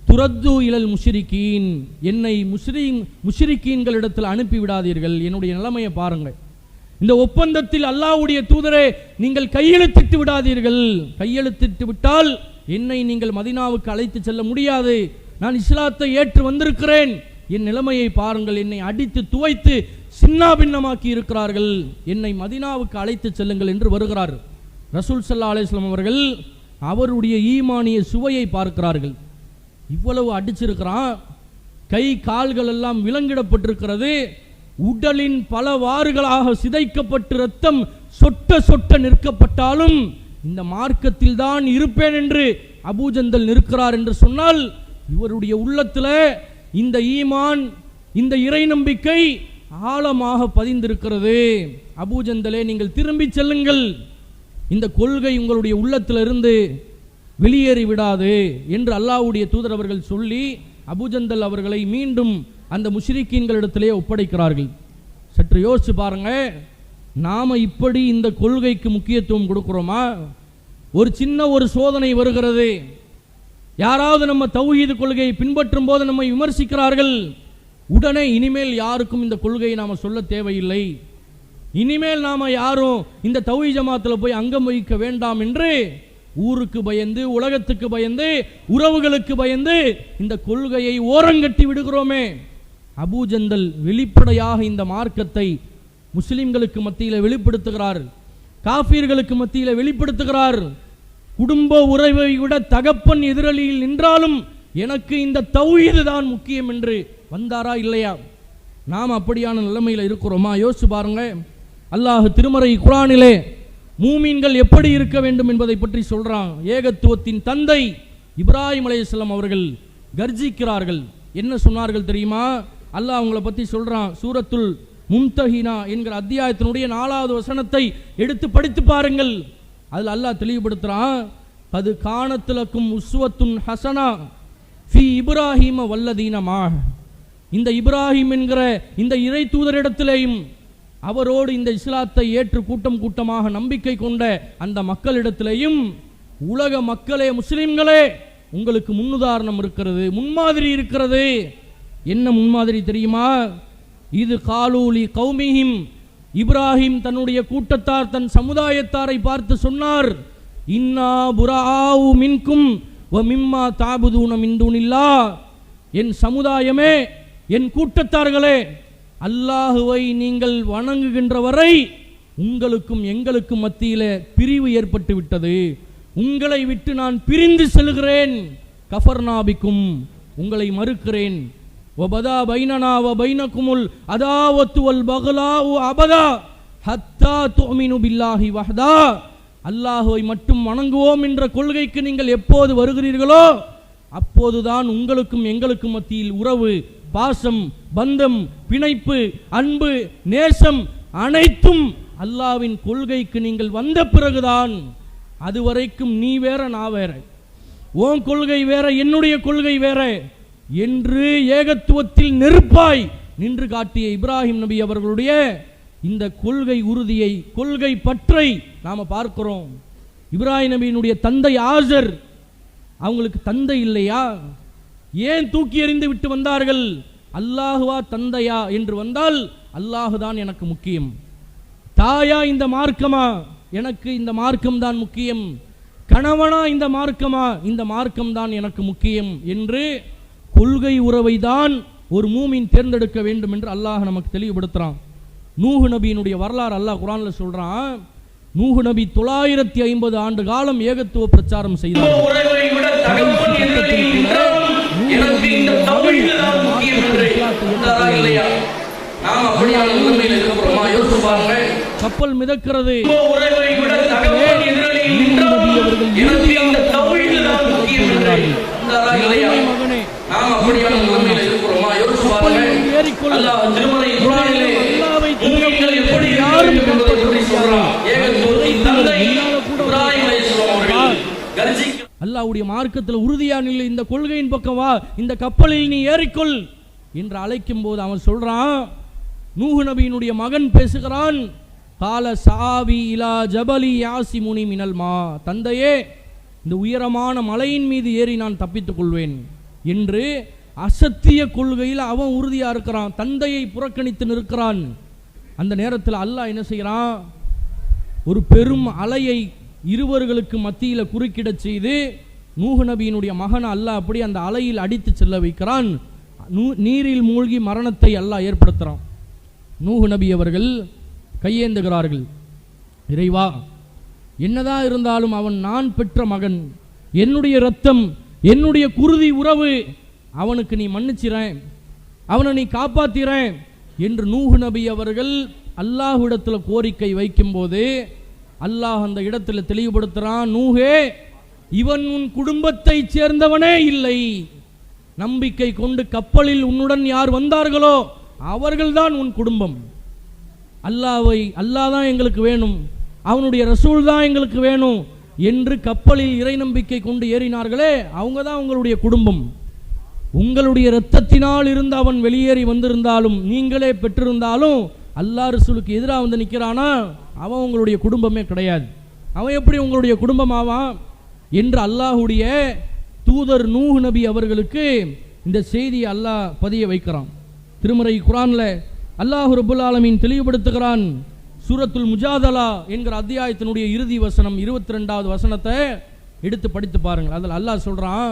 துரத்து இலல் முஷ்ரிகீன், என்னை முஷ்ரிகீன்களிடத்தில் அனுப்பிவிடாதீர்கள். என்னுடைய நிலைமையை பாருங்கள். இந்த ஒப்பந்தத்தில் அல்லாஹ்வுடைய தூதரே, நீங்கள் கையெழுத்திட்டு விடாதீர்கள். கையெழுத்திட்டு விட்டால் என்னை நீங்கள் மதீனாவுக்கு அழைத்து செல்ல முடியாது. நான் இஸ்லாத்தை ஏற்று வந்திருக்கிறேன். என் நிலைமையை பாருங்கள். என்னை அடித்து துவைத்து சின்னாபின்னமாக்கி இருக்கிறார்கள். என்னை மதீனாவுக்கு அழைத்து செல்லுங்கள் என்று வருகிறார். ரசூல் ஸல்லல்லாஹு அலைஹி வஸல்லம் அவர்கள் அவருடைய ஈமானிய சுவையை பார்க்கிறார்கள். இவ்வளவு அடிச்சிருக்கிறான், கை கால்கள் எல்லாம் விலங்கிடப்பட்டிருக்கிறது, உடலின் பல வாறுகளாக சிதைக்கப்பட்டு ரத்தம் சொட்ட சொட்ட நிற்கப்பட்டாலும் இந்த மார்க்கத்தில் தான் இருப்பேன் என்று அபூஜந்தல் நிற்கிறார் என்று சொன்னால், இவருடைய உள்ளத்தில் இந்த ஈமான், இந்த இறை நம்பிக்கை ஆழமாக பதிந்திருக்கிறது. அபூஜந்தலே, நீங்கள் திரும்பி செல்லுங்கள், இந்த கொள்கை உங்களுடைய உள்ளத்திலிருந்து வெளியேறி விடாது என்று அல்லாஹ்வுடைய தூதர் அவர்கள் சொல்லி அபூஜந்தல் அவர்களை மீண்டும் அந்த முஷ்ரிக்கீன்களிடத்திலே ஒப்படைக்கிறார்கள். சற்று யோசிச்சு பாருங்க, நாம இப்படி இந்த கொள்கைக்கு முக்கியத்துவம் கொடுக்கிறோமா? ஒரு சின்ன ஒரு சோதனை வருகிறது, யாராவது நம்ம தௌஹீது கொள்கையை பின்பற்றும் போது நம்மை விமர்சிக்கிறார்கள், உடனே இனிமேல் யாருக்கும் இந்த கொள்கையை நாம சொல்ல தேவையில்லை, இனிமேல் நாம யாரும் இந்த தௌஹீத் ஜமாத்தில் போய் அங்கம் வகிக்க வேண்டாம் என்று ஊருக்கு பயந்து, உலகத்துக்கு பயந்து, உறவுகளுக்கு பயந்து இந்த கொள்கையை ஓரங்கட்டி விடுகிறோமே. அபூஜந்தல் வெளிப்படையாக இந்த மார்க்கத்தை முஸ்லிம்களுக்கு மத்தியில் வெளிப்படுத்துகிறார், காஃபிர்களுக்கு மத்தியில் வெளிப்படுத்துகிறார். குடும்ப உறவை விட தகப்பன் எதிரலியில் நின்றாலும் எனக்கு இந்த தௌஹீது தான் முக்கியம் என்று வந்தாரா இல்லையா? நாம் அப்படியான நிலைமையில் இருக்கிறோமா? யோசிச்சு பாருங்க. அல்லாஹ் திருமறை குர்ஆனிலே மூமீன்கள் எப்படி இருக்க வேண்டும் என்பதை பற்றி சொல்றான். ஏகத்துவத்தின் தந்தை இப்ராஹிம் அலைஹிஸ்ஸலாம் அவர்கள் கர்ஜிக்கிறார்கள். என்ன சொன்னார்கள் தெரியுமா? அல்லாஹ் அவங்களை பற்றி சொல்றான். சூரத்துல் மும்தஹினா என்கிற அத்தியாயத்தினுடைய 4வது வசனத்தை எடுத்து படித்து பாருங்கள். அதில் அல்லாஹ் தெளிவுபடுத்துறான், அது கானத்துலக்கும் உஸ்வத்துன் ஹசனா ஃபி இப்ராஹிம வல்லதீனமா. இந்த இப்ராஹிம் என்கிற இந்த இறை தூதரிடத்திலேயும் அவரோடு இந்த இஸ்லாத்தை ஏற்று கூட்டம் கூட்டமாக நம்பிக்கை கொண்ட அந்த மக்களிடத்திலேயும் உலக மக்களே, முஸ்லிம்களே, உங்களுக்கு முன்னுதாரணம் இருக்கிறது, முன்மாதிரி இருக்கிறது. என்ன முன்மாதிரி தெரியுமா? இது காலூலி கௌமிஹிம், இப்ராஹிம் தன்னுடைய கூட்டத்தார், தன் சமுதாயத்தாரை பார்த்து சொன்னார், இன்னா புராவு மின்கும் வ மிம்மா தாபுதூன மின் தூனில்லாஹ், என் சமுதாயமே, என் கூட்டத்தார்களே, அல்லாஹுவை நீங்கள் வணங்குகின்ற வரை உங்களுக்கும் எங்களுக்கும் மத்தியிலே பிரிவு ஏற்பட்டு விட்டது. உங்களை விட்டு நான் பிரிந்து செல்கிறேன். கஃபர்னாபிக்கும், உங்களை மறுக்கிறேன். வபதா பைனனா வ பைனகுமுல் அதாவத்து வல் பக்லாஉ அபதா ஹத்தா துமினு பில்லாஹி வஹ்தா. அல்லாஹுவை மட்டும் வணங்குவோம் என்ற கொள்கைக்கு நீங்கள் எப்போது வருகிறீர்களோ அப்போதுதான் உங்களுக்கும் எங்களுக்கும் மத்தியில் உறவு, பாசம், பந்தம், பிணைப்பு, அன்பு, நேசம் அனைத்தும் அல்லாஹ்வின் கொள்கைக்கு நீங்கள் வந்த பிறகுதான். அதுவரைக்கும் நீ வேற, நான் வேற, உன் கொள்கை வேற, என்னுடைய கொள்கை வேற என்று ஏகத்துவத்தில் நெருப்பாய் நின்று காட்டிய இப்ராஹிம் நபி அவர்களுடைய இந்த கொள்கை உறுதியை, கொள்கை பற்றை நாம பார்க்கிறோம். இப்ராஹிம் நபியினுடைய தந்தை ஆசர், அவங்களுக்கு தந்தை இல்லையா? ஏன் தூக்கி எறிந்து விட்டு வந்தார்கள்? அல்லாஹுவா தந்தையா என்று வந்தால் அல்லாஹு தான் எனக்கு முக்கியம். தாயா இந்த மார்க்கமா? எனக்கு இந்த மார்க்கம் தான் முக்கியம். கணவனா இந்த மார்க்கமா? இந்த மார்க்கம் தான் எனக்கு முக்கியம் என்று கொள்கை உறவை தான் ஒரு மூமின் தேர்ந்தெடுக்க வேண்டும் என்று அல்லாஹ் நமக்கு தெளிவுபடுத்துறான். நூஹ் நபியினுடைய வரலாறு அல்லாஹ் குர்ஆன்ல சொல்றான். நூஹ் நபி 950 ஆண்டு காலம் ஏகத்துவ பிரச்சாரம் செய்தார். கப்பல் மிதக்கிறது. மகனே, கப்பலில் ஏறிக்கொள். அல்லாஹ்வை தவிர வேறு யாரும் அல்லாஹ்வுடைய மார்க்கத்தில் உறுதியா நில்லு, இந்த கொள்கையின் பக்கம் வா, இந்த கப்பலில் நீ ஏறிக்கொள் என்று அழைக்கும் போது அவன் சொல்றான். நூஹ் நபியினுடைய மகன் பேசுகிறான். கால சாவி இலா ஜபலி யாசிமுனி மினல் மா, தந்தையே இந்த உயரமான மலையின் மீது ஏறி நான் தப்பித்துக் கொள்வேன் என்று அசத்திய கொள்கையில் அவன் உறுதியா இருக்கிறான். தந்தையை புறக்கணித்து நிற்கிறான். அந்த நேரத்தில் அல்லாஹ் என்ன செய்கிறான், ஒரு பெரும் அலையை இருவர்களுக்கு மத்தியில் குறுக்கிடச் செய்து நூஹ் நபியினுடைய மகன் அல்லாஹ் அப்படி அந்த அலையில் அடித்து செல்ல வைக்கிறான். நீரில் மூழ்கி மரணத்தை அல்லாஹ் ஏற்படுத்துகிறான். நூஹ் நபி அவர்கள் கையேந்துகிறார்கள். இறைவா, என்னதான் இருந்தாலும் அவன் நான் பெற்ற மகன், என்னுடைய இரத்தம், என்னுடைய குருதி உறவு, அவனுக்கு நீ மன்னிச்சிறேன், அவனை நீ காப்பாத்திறேன் என்று நூஹ் நபி அவர்கள் அல்லாஹ்விடத்தில் கோரிக்கை வைக்கும் போது அல்லாஹ் அந்த இடத்துல தெளிவுபடுத்துறான். நூஹே, இவன் உன் குடும்பத்தை சேர்ந்தவனே இல்லை. நம்பிக்கை கொண்டு கப்பலில் உன்னுடன் யார் வந்தார்களோ அவர்கள்தான் உன் குடும்பம். அல்லாஹ் தான் எங்களுக்கு வேணும், அவனுடைய ரசூல் தான் எங்களுக்கு வேணும் என்று கப்பலில் இறை நம்பிக்கை கொண்டு ஏறினார்களே, அவங்க தான் உங்களுடைய குடும்பம். உங்களுடைய இரத்தத்தினால் இருந்து அவன் வெளியேறி வந்திருந்தாலும், நீங்களே பெற்றிருந்தாலும், அல்லாஹ் ரசூலுக்கு எதிராக வந்து நிற்கிறானா, அவன் உங்களுடைய குடும்பமே கிடையாது. அவன் எப்படி உங்களுடைய குடும்பம் ஆவான் என்று அல்லாஹுடைய தூதர் நூஹ் நபி அவர்களுக்கு இந்த செய்தியை அல்லாஹ் பதிய வைக்கிறான். திருமறை குர்ஆன்ல அல்லாஹ் ரப்பல் ஆலமீன் தெளிவுபடுத்துகிறான். சூரத்துல் முஜாதலா என்கிற அத்தியாயத்தினுடைய இறுதி வசனம் 22வது வசனத்தை எடுத்து படித்து பாருங்கள். அதில் அல்லாஹ் சொல்றான்,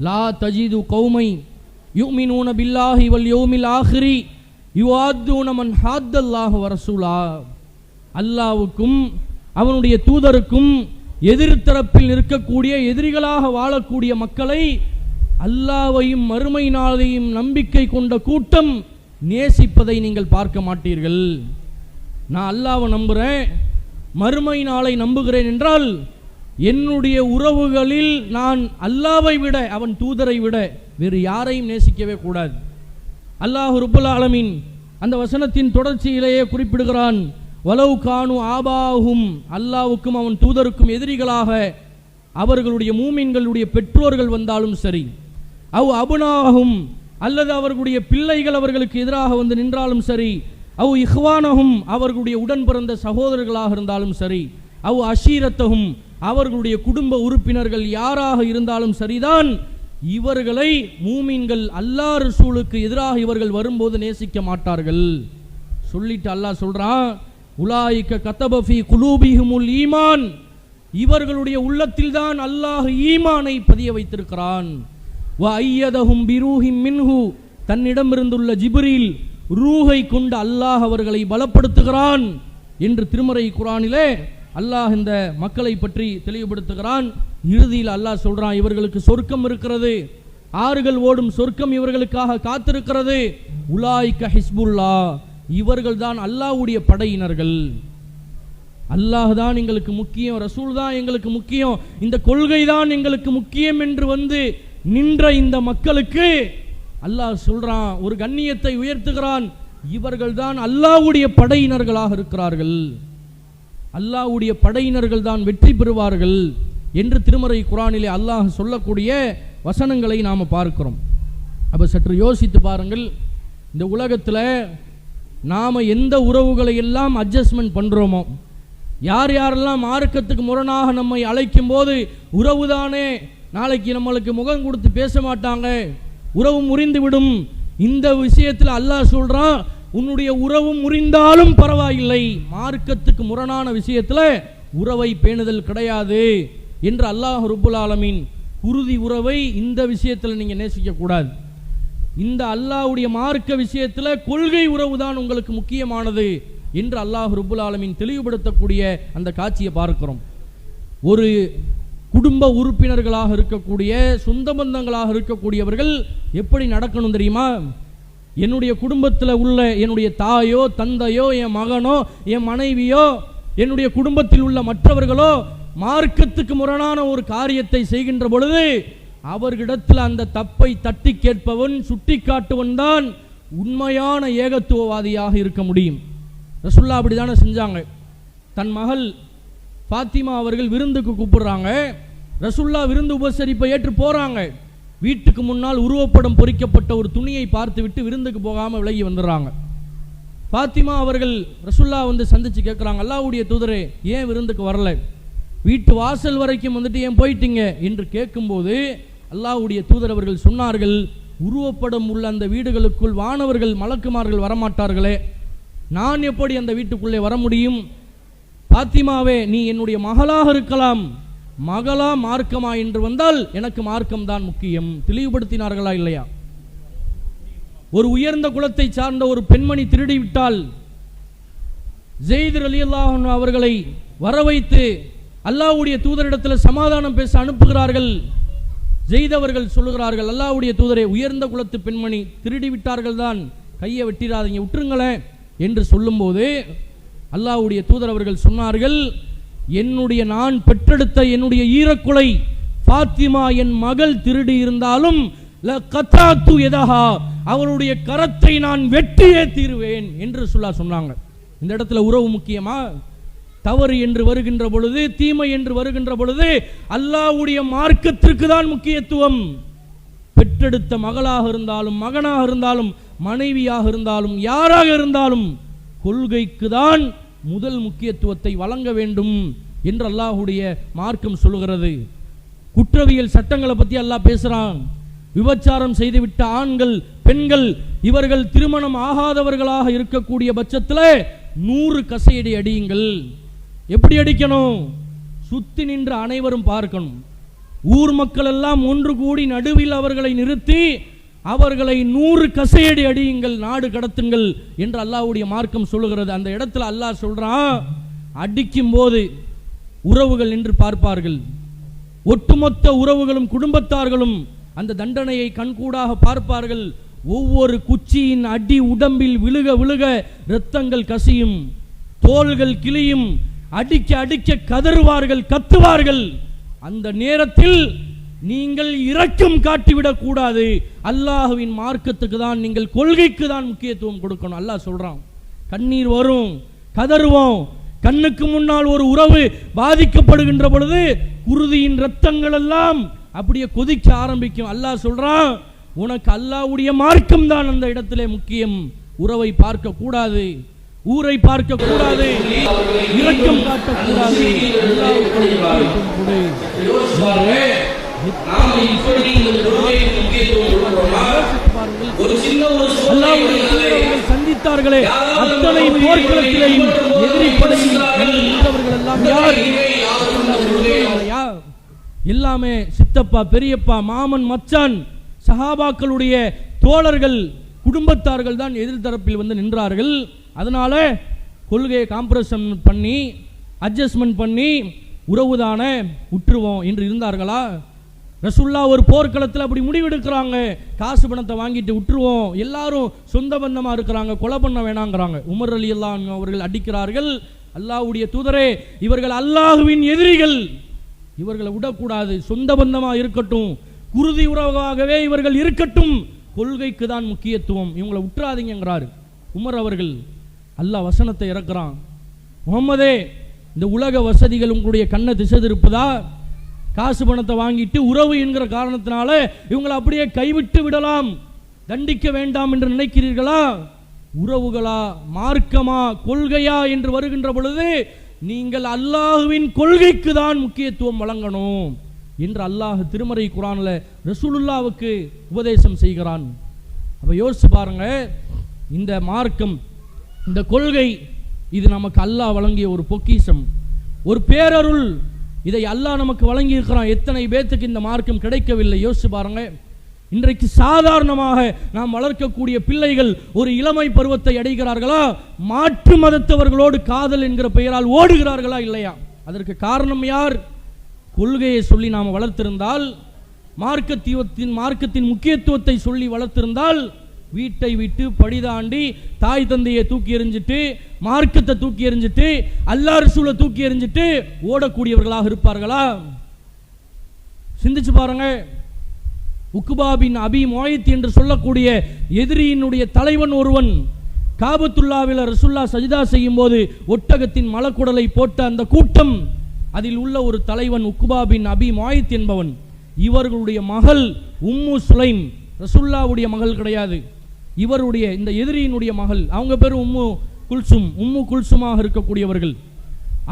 லா தஜிது கௌமை யுமினூன பில்லாஹி வல் யௌமில் ஆஹிரி யுஆத்தூன மன் ஹாத்தல்லாஹு வ ரசூலா. அல்லாஹ்வுக்கும் அவனுடைய தூதருக்கும் எதிர்த்தரப்பில் இருக்கக்கூடிய எதிரிகளாக வாழக்கூடிய மக்களை அல்லாஹ்வையும் மறுமை நாளையும் நம்பிக்கை கொண்ட கூட்டம் நேசிப்பதை நீங்கள் பார்க்க மாட்டீர்கள். நான் அல்லாஹ்வை நம்புகிறேன், மறுமை நாளை நம்புகிறேன் என்றால் என்னுடைய உறவுகளில் நான் அல்லாஹ்வை விட, அவன் தூதரை விட வேறு யாரையும் நேசிக்கவே கூடாது. அல்லாஹ் ரப்பல் ஆலமீன் அந்த வசனத்தின் தொடர்ச்சியிலேயே குறிப்பிடுகிறான், வலவ் கானு ஆபாஹும், அல்லாஹ்வுக்கும் அவன் தூதருக்கும் எதிரிகளாக அவர்களுடைய மூமின்களுடைய பெற்றோர்கள் வந்தாலும் சரி, அவ் அபுனாஹும், அல்லது அவர்களுடைய பிள்ளைகள் அவர்களுக்கு எதிராக வந்து நின்றாலும் சரி, அவ் இஹ்வானஹும், அவர்களுடைய உடன் பிறந்த சகோதரர்களாக இருந்தாலும் சரி, அவ் அஷீரத்தஹும், அவர்களுடைய குடும்ப உறுப்பினர்கள் யாராக இருந்தாலும் சரிதான், இவர்களை மூமின்கள் அல்லாஹ் ரசூலுக்கு எதிராக இவர்கள் வரும்போது நேசிக்க மாட்டார்கள். சொல்லிட்டு அல்லாஹ் சொல்றான், உலாயிக கதப ஃபீ குலூபிஹிமுல் ஈமான், இவர்களுடைய உள்ளத்தில் தான் அல்லாஹ் ஈமானை பதிய வைத்திருக்கிறான். வ ஐயதஹும் பிரூஹிம் மின்ஹு, தன்னிடமிருந்துள்ள ஜிப்ரீல் ரூஹை கொண்டு அல்லாஹ் அவர்களை பலப்படுத்துகிறான் என்று திருமறை குர்ஆனிலே அல்லாஹ் இந்த மக்களை பற்றி தெளிவுபடுத்துகிறான். இறுதியில் அல்லாஹ் சொல்றான், இவர்களுக்கு சொர்க்கம் இருக்கிறது, ஆறுகள் ஓடும் சொர்க்கம் இவர்களுக்காக காத்திருக்கிறது. உலாயிக ஹிஸ்புல்லா, இவர்கள் தான் அல்லாஹ்வுடைய படையினர்கள். அல்லாஹ் தான் எங்களுக்கு முக்கியம், ரசூல் தான் எங்களுக்கு முக்கியம், இந்த கொள்கை தான் எங்களுக்கு முக்கியம் என்று வந்து நின்ற இந்த மக்களுக்கு அல்லாஹ் சொல்றான், ஒரு கண்ணியத்தை உயர்த்துகிறான். இவர்கள் தான் அல்லாஹ்வுடைய படையினர்களாக இருக்கிறார்கள், அல்லாஹ்வுடைய படையினர்கள் தான் வெற்றி பெறுவார்கள் என்று திருமறை குர்ஆனிலே அல்லாஹ் சொல்லக்கூடிய வசனங்களை நாம் பார்க்கிறோம். அப்போ சற்று யோசித்து பாருங்கள், இந்த உலகத்தில் நாம் எந்த உறவுகளை எல்லாம் அட்ஜஸ்ட்மெண்ட் பண்ணுறோமோ, யார் யாரெல்லாம் மார்க்கத்துக்கு முரணாக நம்மை அழைக்கும் போது உறவு தானே, நாளைக்கு நம்மளுக்கு முகம் கொடுத்து பேச மாட்டாங்க, உறவு முறிந்து விடும், இந்த விஷயத்தில் அல்லாஹ் சொல்றான், உன்னுடைய உறவு முறிந்தாலும் பரவாயில்லை, மார்க்கத்துக்கு முரணான விஷயத்தில் உறவை பேணுதல் கிடையாது என்று அல்லாஹ் ரப்பல் ஆலமீன் உறுதி உறவை இந்த விஷயத்தில் நீங்கள் நேசிக்க கூடாது. இந்த அல்லாஹ்வுடைய மார்க்க விஷயத்தில் கொள்கை உறவு தான் உங்களுக்கு முக்கியமானது என்று அல்லாஹ் ரப்பல் ஆலமீன் தெளிவுபடுத்தக்கூடிய அந்த காட்சியை பார்க்கிறோம். ஒரு குடும்ப உறுப்பினர்களாக இருக்கக்கூடிய, சொந்த பந்தங்களாக இருக்கக்கூடியவர்கள் எப்படி நடக்கணும் தெரியுமா? என்னுடைய குடும்பத்தில் உள்ள என்னுடைய தாயோ தந்தையோ என் மகனோ என் மனைவியோ என்னுடைய குடும்பத்தில் உள்ள மற்றவர்களோ மார்க்கத்துக்கு முரணான ஒரு காரியத்தை செய்கின்ற பொழுது அவர்களிடத்தில் அந்த தப்பை தட்டி கேட்பவன், சுட்டி காட்டுவன் தான் உண்மையான ஏகத்துவவாதியாக இருக்க முடியும். ரசூலுல்லாஹ் அப்படிதானே செஞ்சாங்க. தன் மகள் ஃபாத்திமா அவர்கள் விருந்துக்கு கூப்பிடுறாங்க. ரசூலுல்லாஹ் விருந்து உபசரிப்பை ஏற்று போறாங்க. வீட்டுக்கு முன்னால் உருவப்படம் பொறிக்கப்பட்ட ஒரு துணியை பார்த்து விட்டு விருந்துக்கு போகாமல் விலகி வந்துடுறாங்க. ஃபாத்திமா அவர்கள் ரசூலுல்லாஹ் வந்து சந்திச்சு கேட்குறாங்க, அல்லாஹ்வுடைய தூதரே ஏன் விருந்துக்கு வரல, வீட்டு வாசல் வரைக்கும் வந்துட்டு ஏன் போயிட்டீங்க என்று கேட்கும்போது அல்லாஹ்வுடைய தூதர் அவர்கள் சொன்னார்கள், உருவப்படம் உள்ள அந்த வீடுகளுக்குள் வானவர்கள் மலக்குமார்கள் வரமாட்டார்களே, நான் எப்படி அந்த வீட்டுக்குள்ளே வர முடியும்? பாத்திமாவே, நீ என்னுடைய மகளாக இருக்கலாம், மகளா மார்க்கமா என்று வந்தால் எனக்கு மார்க்கம் தான் முக்கியம். தெளிவுபடுத்தினார்களா இல்லையா? ஒரு உயர்ந்த குலத்தை சார்ந்த ஒரு பெண்மணி திருடிவிட்டால் ஸெய்த் ரலியல்லாஹு அன்ஹு அவர்களை வர வைத்து அல்லாஹ்வுடைய தூதரிடத்தில் சமாதானம் பேச அனுப்புகிறார்கள். ஸெய்த் அவர்கள் சொல்லுகிறார்கள், அல்லாஹ்வுடைய தூதரே, உயர்ந்த குலத்து பெண்மணி திருடி விட்டார்கள் தான், கையை வெட்டிடாதீங்க, விட்டுருங்களேன் என்று சொல்லும்போது அல்லாஹ்வுடைய தூதர் அவர்கள் சொன்னார்கள், நான் பெற்றெடுத்த என்னுடைய ஈரக்குலை ஃபாத்திமா என் மகள் திருடி இருந்தாலும் லகதாத்து யதஹா, அவளுடைய கரத்தை நான் வெட்டியே தீருவேன் என்று சொன்னாங்க. இந்த இடத்துல உறவு முக்கியமா? தவறு என்று வருகின்ற பொழுது, தீமை என்று வருகின்ற பொழுது அல்லாஹ்வுடைய மார்க்கத்திற்கு தான் முக்கியத்துவம். பெற்றெடுத்த மகளாக இருந்தாலும், மகனாக இருந்தாலும், மனைவியாக இருந்தாலும், யாராக இருந்தாலும் கொள்கைக்கு தான் முதல் முக்கியத்துவத்தை வழங்க வேண்டும் என்று அல்லாஹ்வுடைய மார்க்கம் சொல்லுகிறது. குற்றவியல் சட்டங்களை பற்றி அல்லாஹ் பேசுறான். விபச்சாரம் செய்துவிட்ட ஆண்கள், பெண்கள், இவர்கள் திருமணம் ஆகாதவர்களாக இருக்கக்கூடிய பட்சத்தில் 100 கசையடி அடியுங்கள். எப்படி அடிக்கணும்? சுத்தி நின்று அனைவரும் பார்க்கணும். ஊர் மக்கள் எல்லாம் ஒன்று கூடி நடுவில் அவர்களை நிறுத்தி அவர்களை 100 கசையடி அடியுங்கள், நாடு கடத்துங்கள் என்று அல்லாஹ்வுடைய மார்க்கம் சொல்லுகிறது. அந்த இடத்துல அல்லாஹ் சொல்றான், அடிக்கும் போது உறவுகள் நின்று பார்ப்பார்கள். ஒட்டுமொத்த உறவுகளும் குடும்பத்தார்களும் அந்த தண்டனையை கண்கூடாக பார்ப்பார்கள். ஒவ்வொரு குச்சியின் அடி உடம்பில் விழுக விழுக இரத்தங்கள் கசியும், தோள்கள் கிளியும், அடிக்க அடிக்க கதறுவார்கள், கத்துவார்கள். அந்த நேரத்தில் நீங்கள் இரக்கம் காட்டிவிடக் கூடாது. அல்லாஹ்வின் மார்க்கத்துக்கு தான், நீங்கள் கொள்கைக்கு தான் முக்கியத்துவம் கொடுக்கணும். அல்லாஹ் சொல்றான், கண்ணீர் வரும், கதறுவோம். கண்ணுக்கு முன்னால் ஒரு உறவு பாதிக்கப்படுகின்ற பொழுது குருதியின் இரத்தங்கள் எல்லாம் அப்படியே கொதிக்க ஆரம்பிக்கும். அல்லாஹ் சொல்றான், உனக்கு அல்லாஹ்வுடைய மார்க்கம் தான் அந்த இடத்திலே முக்கியம். உறவை பார்க்க கூடாது, ஊரை பார்க்க கூடாது, இரக்கம் காட்டக்கூடாது. சந்தித்தார்களே அத்தனை போர்க்களத்திலேயும் எதிரிப்படையில் எல்லாம் யார்? எல்லாமே சித்தப்பா, பெரியப்பா, மாமன், மச்சான், சஹாபாக்களுடைய தோழர்கள், குடும்பத்தார்கள் தான் எதிர்த்தரப்பில் வந்து நின்றார்கள். அதனால கொள்கையை காம்ப்ரமைஸ் பண்ணி, அட்ஜஸ்ட்மெண்ட் பண்ணி, உறவுதானே விட்டுருவோம் என்று இருந்தார்களா? ரசூலுல்லாஹ் ஒரு போர்க்களத்தில் அப்படி முடிவெடுக்கிறாங்க. காசு பணத்தை வாங்கிட்டு விட்டுருவோம், எல்லாரும் சொந்த பந்தமா இருக்கிறாங்க, கொலை பண்ண வேணாங்கிறாங்க. உமர் ரலியல்லாஹு அன்ஹு அவர்கள் அடிக்கிறார்கள், அல்லாஹ்வுடைய தூதரே, இவர்கள் அல்லாஹ்வின் எதிரிகள், இவர்களை விடக்கூடாது, சொந்த பந்தமா இருக்கட்டும், குருதி உறவாகவே இவர்கள் இருக்கட்டும், கொள்கைக்கு தான் முக்கியத்துவம், இவங்களை விட்டுறாதீங்கிறார் உமர் அவர்கள். அல்லாஹ் வசனத்தை இறக்குறான், முகம்மதே, இந்த உலக வசதிகள் உங்களுடைய கண்ணை திசை திருப்புதா? காசு பணத்தை வாங்கிட்டு உறவு என்கிற காரணத்தினால இவங்களை அப்படியே கைவிட்டு விடலாம், தண்டிக்க வேண்டாம் என்று நினைக்கிறீர்களா? உறவுகளா, மார்க்கமா, கொள்கையா என்று வருகின்ற பொழுது நீங்கள் அல்லாஹ்வின் கொள்கைக்கு தான் முக்கியத்துவம் வழங்கணும் என்று அல்லாஹ் திருமறை குர்ஆன்ல ரசூலுல்லாஹ்வுக்கு உபதேசம் செய்கிறான். அப்ப யோசிச்சு பாருங்க, இந்த மார்க்கம், இந்த கொள்கை, இது நமக்கு அல்லாஹ் வழங்கிய ஒரு பொக்கிஷம், ஒரு பேரருள். இதை அல்லாஹ் நமக்கு வழங்கி இருக்கிறான். எத்தனை பேத்துக்கு இந்த மார்க்கம் கிடைக்கவில்லை? யோசிச்சு பாருங்க. இன்றைக்கு சாதாரணமாக நாம் வளர்க்கக்கூடிய பிள்ளைகள் ஒரு இளமை பருவத்தை அடைகிறார்களா? மாற்று மதத்தவர்களோடு காதல் என்கிற பெயரால் ஓடுகிறார்களா இல்லையா? அதற்கு காரணம் யார்? கொள்கையை சொல்லி நாம் வளர்த்திருந்தால், மார்க்கத்தின் முக்கியத்துவத்தை சொல்லி வளர்த்திருந்தால், வீட்டை விட்டு படிதாண்டி தாய் தந்தையை தூக்கி எறிஞ்சிட்டு, மார்க்கத்தை தூக்கி எறிஞ்சிட்டு, அல்லாஹ் ரசூலை தூக்கி எறிஞ்சிட்டு ஓடக்கூடியவர்களாக இருப்பார்களா? சிந்திச்சு பாருங்க. உக்பா பின் அபி முஆய்த் என்று சொல்லக்கூடிய எதிரியினுடைய தலைவன் ஒருவன் காபத்துல்லாவில் ரசூலுல்லாஹ் சஜ்தா செய்யும் போது ஒட்டகத்தின் மலக்குடலை போட்ட அந்த கூட்டம், அதில் உள்ள ஒரு தலைவன் உக்பா பின் அபி முஆய்த் என்பவன். இவர்களுடைய மகள் உம்மு சுலைம், ரசூலுல்லாஹ்வுடைய மகள் கிடையாது, இவருடைய இந்த எதிரியினுடைய மகள். அவங்க பேர் உம்மு குல்சுமாக இருக்கக்கூடியவர்கள்.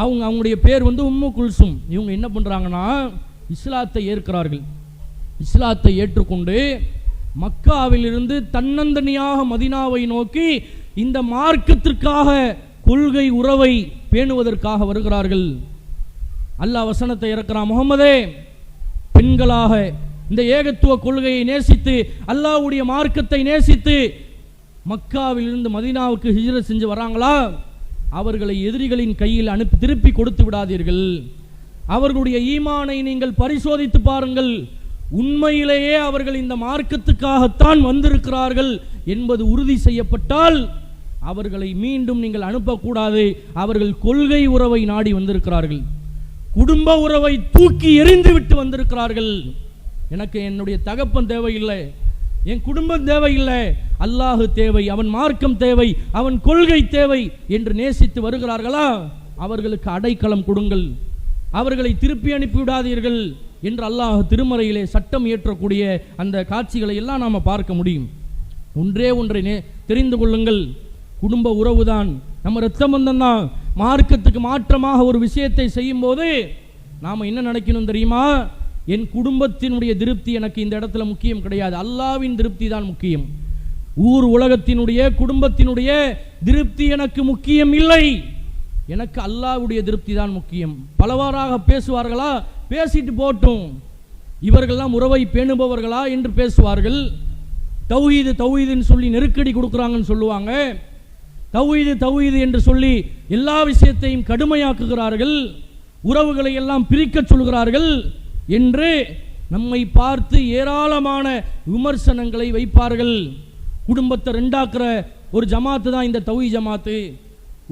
அவங்களுடைய பேர் உம்மு குல்சும். இவங்க என்ன பண்றாங்கன்னா இஸ்லாத்தை ஏற்கிறார்கள். இஸ்லாத்தை ஏற்றுக்கொண்டு மக்காவிலிருந்து தன்னந்தனியாக மதீனாவை நோக்கி இந்த மார்க்கத்திற்காக கொள்கை உறவை பேணுவதற்காக வருகிறார்கள். அல்லாஹ் வசனத்தை இறக்கிறான், முகமதே, பெண்களாக இந்த ஏகத்துவ கொள்கையை நேசித்து அல்லாஹ்வுடைய மார்க்கத்தை நேசித்து மக்காவிலிருந்து மதீனாவுக்கு ஹிஜ்ரத் செஞ்சு வராங்களா, அவர்களை எதிரிகளின் கையில் அனுப்பி திருப்பி கொடுத்து விடாதீர்கள். அவர்களுடைய ஈமானை நீங்கள் பரிசோதித்து பாருங்கள். உண்மையிலேயே அவர்கள் இந்த மார்க்கத்துக்காகத்தான் வந்திருக்கிறார்கள் என்பது உறுதி செய்யப்பட்டால் அவர்களை மீண்டும் நீங்கள் அனுப்பக்கூடாது. அவர்கள் கொள்கை உறவை நாடி வந்திருக்கிறார்கள், குடும்ப உறவை தூக்கி எறிந்து விட்டு வந்திருக்கிறார்கள். எனக்கு என்னுடைய தகப்பன் தேவையில்லை, என் குடும்பம் தேவையில்லை, அல்லாஹ் தேவை, அவன் மார்க்கம் தேவை, அவன் கொள்கை தேவை என்று நேசித்து வருகிறார்களா, அவர்களுக்கு அடைக்கலம் கொடுங்கள், அவர்களை திருப்பி அனுப்பிவிடாதீர்கள் என்று அல்லாஹ் திருமறையிலே சட்டம் இயற்றக்கூடிய அந்த காட்சிகளை எல்லாம் நாம் பார்க்க முடியும். ஒன்றே ஒன்றை தெரிந்து கொள்ளுங்கள், குடும்ப உறவு தான், நம்ம இரத்த பந்தம் தான். மார்க்கத்துக்கு மாற்றமாக ஒரு விஷயத்தை செய்யும் போது நாம் என்ன நினைக்கணும் தெரியுமா, என் குடும்பத்தினுடைய திருப்தி எனக்கு இந்த இடத்துல முக்கியம் கிடையாது, அல்லாஹ்வின் திருப்தி தான் முக்கியம். ஊர் உலகத்தினுடைய குடும்பத்தினுடைய திருப்தி எனக்கு முக்கியம் இல்லை, எனக்கு அல்லாஹ்வுடைய திருப்தி தான் முக்கியம். பலவாறாக பேசுவார்களா, பேசிட்டு போட்டும், இவர்கள்லாம் உறவை பேணுபவர்களா என்று பேசுவார்கள். தௌஹீதுன்னு சொல்லி நெருக்கடி கொடுக்குறாங்கன்னு சொல்லுவாங்க. தௌஹீது என்று சொல்லி எல்லா விஷயத்தையும் கடுமையாக்குகிறார்கள், உறவுகளை எல்லாம் பிரிக்க சொல்கிறார்கள் என்று நம்மை பார்த்து ஏராளமான விமர்சனங்களை வைப்பார்கள். குடும்பத்தை ரெண்டாக்குற ஒரு ஜமாத்து தான் இந்த தௌஹீத் ஜமாத்து,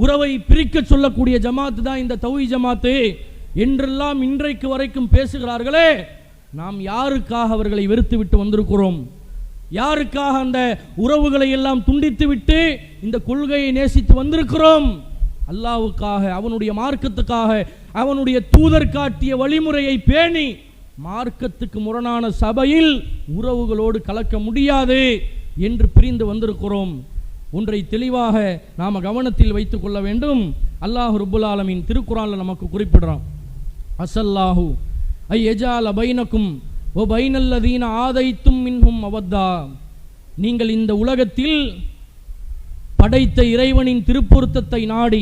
உறவை பிரிக்க சொல்லக்கூடிய ஜமாத்து தான் இந்த தௌஹீத் ஜமாத்து என்றெல்லாம் இன்றைக்கு வரைக்கும் பேசுகிறார்களே. நாம் யாருக்காக அவர்களை வெறுத்து விட்டு வந்திருக்கிறோம்? யாருக்காக அந்த உறவுகளை எல்லாம் துண்டித்து விட்டு இந்த கொள்கையை நேசித்து வந்திருக்கிறோம்? அல்லாஹ்வுக்காக, அவனுடைய மார்க்கத்துக்காக, அவனுடைய தூதர் காட்டிய வழிமுறையை பேணி மார்க்கத்துக்கு முரணான சபையில் உறவுகளோடு கலக்க முடியாது என்று பிரிந்து வந்திருக்கிறோம். ஒன்றை தெளிவாக நாம் கவனத்தில் வைத்துக் கொள்ள வேண்டும். அல்லாஹ் ரப்புல் ஆலமீன் திருக்குர்ஆனில் நமக்கு குறிப்பிடுறான், அஸல்லாஹு ஐ யஜால பைனக்கும் வ பைனல்லதீன ஆதைத்தும் மின்ஹும் மவத்தா. நீங்கள் இந்த உலகத்தில் படைத்த இறைவனின் திருப்பொருத்தத்தை நாடி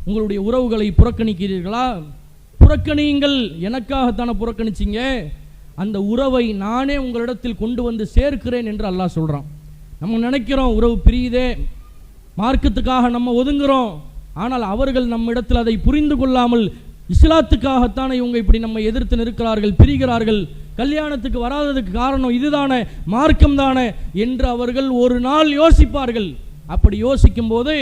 உங்களுடைய உறவுகளை புறக்கணிக்கிறீர்களா? புறக்கணியுங்கள். எனக்காகத்தானே புறக்கணிச்சிங்க, அந்த உறவை நானே உங்களிடத்தில் கொண்டு வந்து சேர்க்கிறேன் என்று அல்லாஹ் சொல்கிறான். நம்ம நினைக்கிறோம் உறவு பிரியுதே, மார்க்கத்துக்காக நம்ம ஒதுங்குறோம், ஆனால் அவர்கள் நம்ம இடத்தில் அதை புரிந்து கொள்ளாமல் இஸ்லாத்துக்காகத்தானே இவங்க இப்படி நம்ம எதிர்த்து நிற்கிறார்கள், பிரிகிறார்கள், கல்யாணத்துக்கு வராததுக்கு காரணம் இதுதானே, மார்க்கம் தானே என்று அவர்கள் ஒரு நாள் யோசிப்பார்கள். அப்படி யோசிக்கும் போது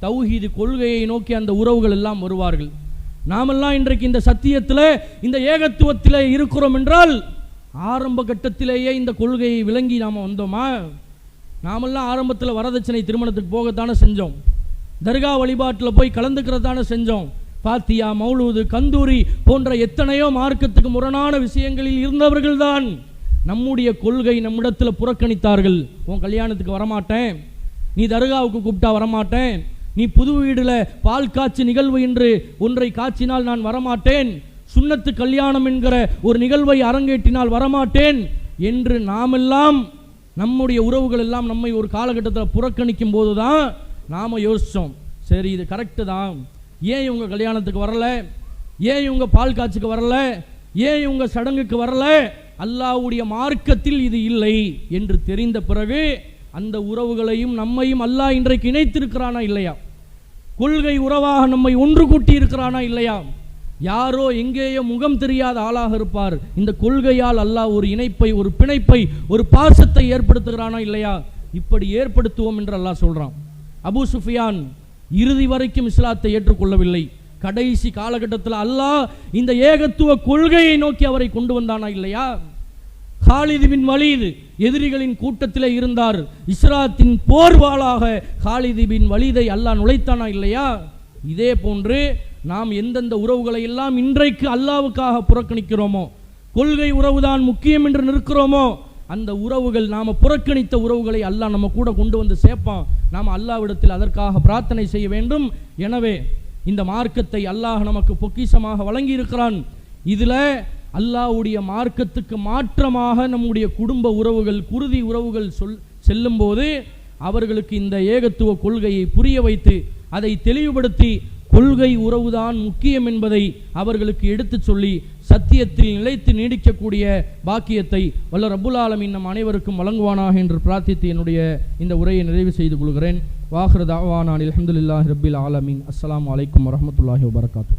தௌஹீது கொள்கையை நோக்கி அந்த உறவுகள் எல்லாம் வருவார்கள். நாமெல்லாம் இன்றைக்கு இந்த சத்தியத்தில், இந்த ஏகத்துவத்தில் இருக்கிறோம் என்றால் ஆரம்ப கட்டத்திலேயே இந்த கொள்கையை விளங்கி நாம் வந்தோமா? நாமெல்லாம் ஆரம்பத்தில் வரதட்சணை திருமணத்துக்கு போகத்தானே செஞ்சோம், தர்கா வழிபாட்டில் போய் கலந்துக்கிறதானே செஞ்சோம். பாத்தியா, மௌலூது, கந்தூரி போன்ற எத்தனையோ மார்க்கத்துக்கு முரணான விஷயங்களில் இருந்தவர்கள் தான் நம்முடைய கொள்கை நம்மிடத்தில் புறக்கணித்தார்கள். உன் கல்யாணத்துக்கு வரமாட்டேன், நீ தர்காவுக்கு கூப்பிட்டா வரமாட்டேன், நீ புது வீடுல பால் காட்சி நிகழ்வு என்று ஒன்றை காட்சினால் நான் வரமாட்டேன், சுன்னத்து கல்யாணம் என்கிற ஒரு நிகழ்வை அரங்கேற்றினால் வரமாட்டேன் என்று நாமெல்லாம் நம்முடைய உறவுகள் எல்லாம் நம்மை ஒரு காலகட்டத்தில் புறக்கணிக்கும் போது தான் நாம் யோசித்தோம், சரி இது கரெக்டு தான், ஏன் இவங்க கல்யாணத்துக்கு வரல, ஏன் இவங்க பால் காட்சிக்கு வரல, ஏன் இவங்க சடங்குக்கு வரல, அல்லாஹ்வுடைய மார்க்கத்தில் இது இல்லை என்று தெரிந்த பிறகு அந்த உறவுகளையும் நம்மையும் அல்லாஹ் இன்றைக்கு இணைத்திருக்கிறானா இல்லையா? கொள்கை உறவாக நம்மை ஒன்று கூட்டி இருக்கிறானா இல்லையா? யாரோ எங்கேயோ முகம் தெரியாத ஆளாக இருப்பார், இந்த கொள்கையால் அல்லாஹ் ஒரு இணைப்பை, ஒரு பிணைப்பை, ஒரு பாசத்தை ஏற்படுத்துகிறானா இல்லையா? இப்படி ஏற்படுத்துவோம் என்று அல்லாஹ் சொல்றான். அபூ சுஃபியான் இறுதி வரைக்கும் இஸ்லாத்தை ஏற்றுக்கொள்ளவில்லை. கடைசி காலகட்டத்தில் அல்லாஹ் இந்த ஏகத்துவ கொள்கையை நோக்கி அவரை கொண்டு வந்தானா இல்லையா? காலித் பின் வலீத் எதிரிகளின் கூட்டத்திலே இருந்தார். இஸ்ராத்தின் போர்வாளாக காலித் பின் வலீதை அல்லாஹ் நுழைத்தானா இல்லையா? இதே போன்று நாம் எந்தெந்த உறவுகளை எல்லாம் இன்றைக்கு அல்லாஹ்வுக்காக புறக்கணிக்கிறோமோ, கொள்கை உறவுதான் முக்கியம் என்று நிற்கிறோமோ, அந்த உறவுகள் நாம் புறக்கணித்த உறவுகளை அல்லாஹ் நம்ம கூட கொண்டு வந்து சேர்ப்பான். நாம் அல்லாஹ்விடத்தில் அதற்காக பிரார்த்தனை செய்ய வேண்டும். எனவே இந்த மார்க்கத்தை அல்லாஹ் நமக்கு பொக்கிஷமாக வழங்கி இருக்கிறான். இதில் அல்லாஹ்வுடைய மார்க்கத்துக்கு மாற்றமாக நம்முடைய குடும்ப உறவுகள், குருதி உறவுகள் செல்லும்போது அவர்களுக்கு இந்த ஏகத்துவ கொள்கையை புரிய வைத்து அதை தெளிவுபடுத்தி கொள்கை உறவுதான் முக்கியம் என்பதை அவர்களுக்கு எடுத்துச் சொல்லி சத்தியத்தில் நிலைத்து நீடிக்கக்கூடிய பாக்கியத்தை வல்ல ரப்புல் ஆலமீன் நம் அனைவருக்கும் வழங்குவானாக என்று பிரார்த்தித்து என்னுடைய இந்த உரையை நிறைவு செய்து கொள்கிறேன். வாஹிரு தஅவானா அல்ஹம்துலில்லாஹி ரப்பில் ஆலமீன். அஸ்ஸலாமு அலைக்கும் வரஹ்மத்துல்லாஹி வபரகாத்துஹு.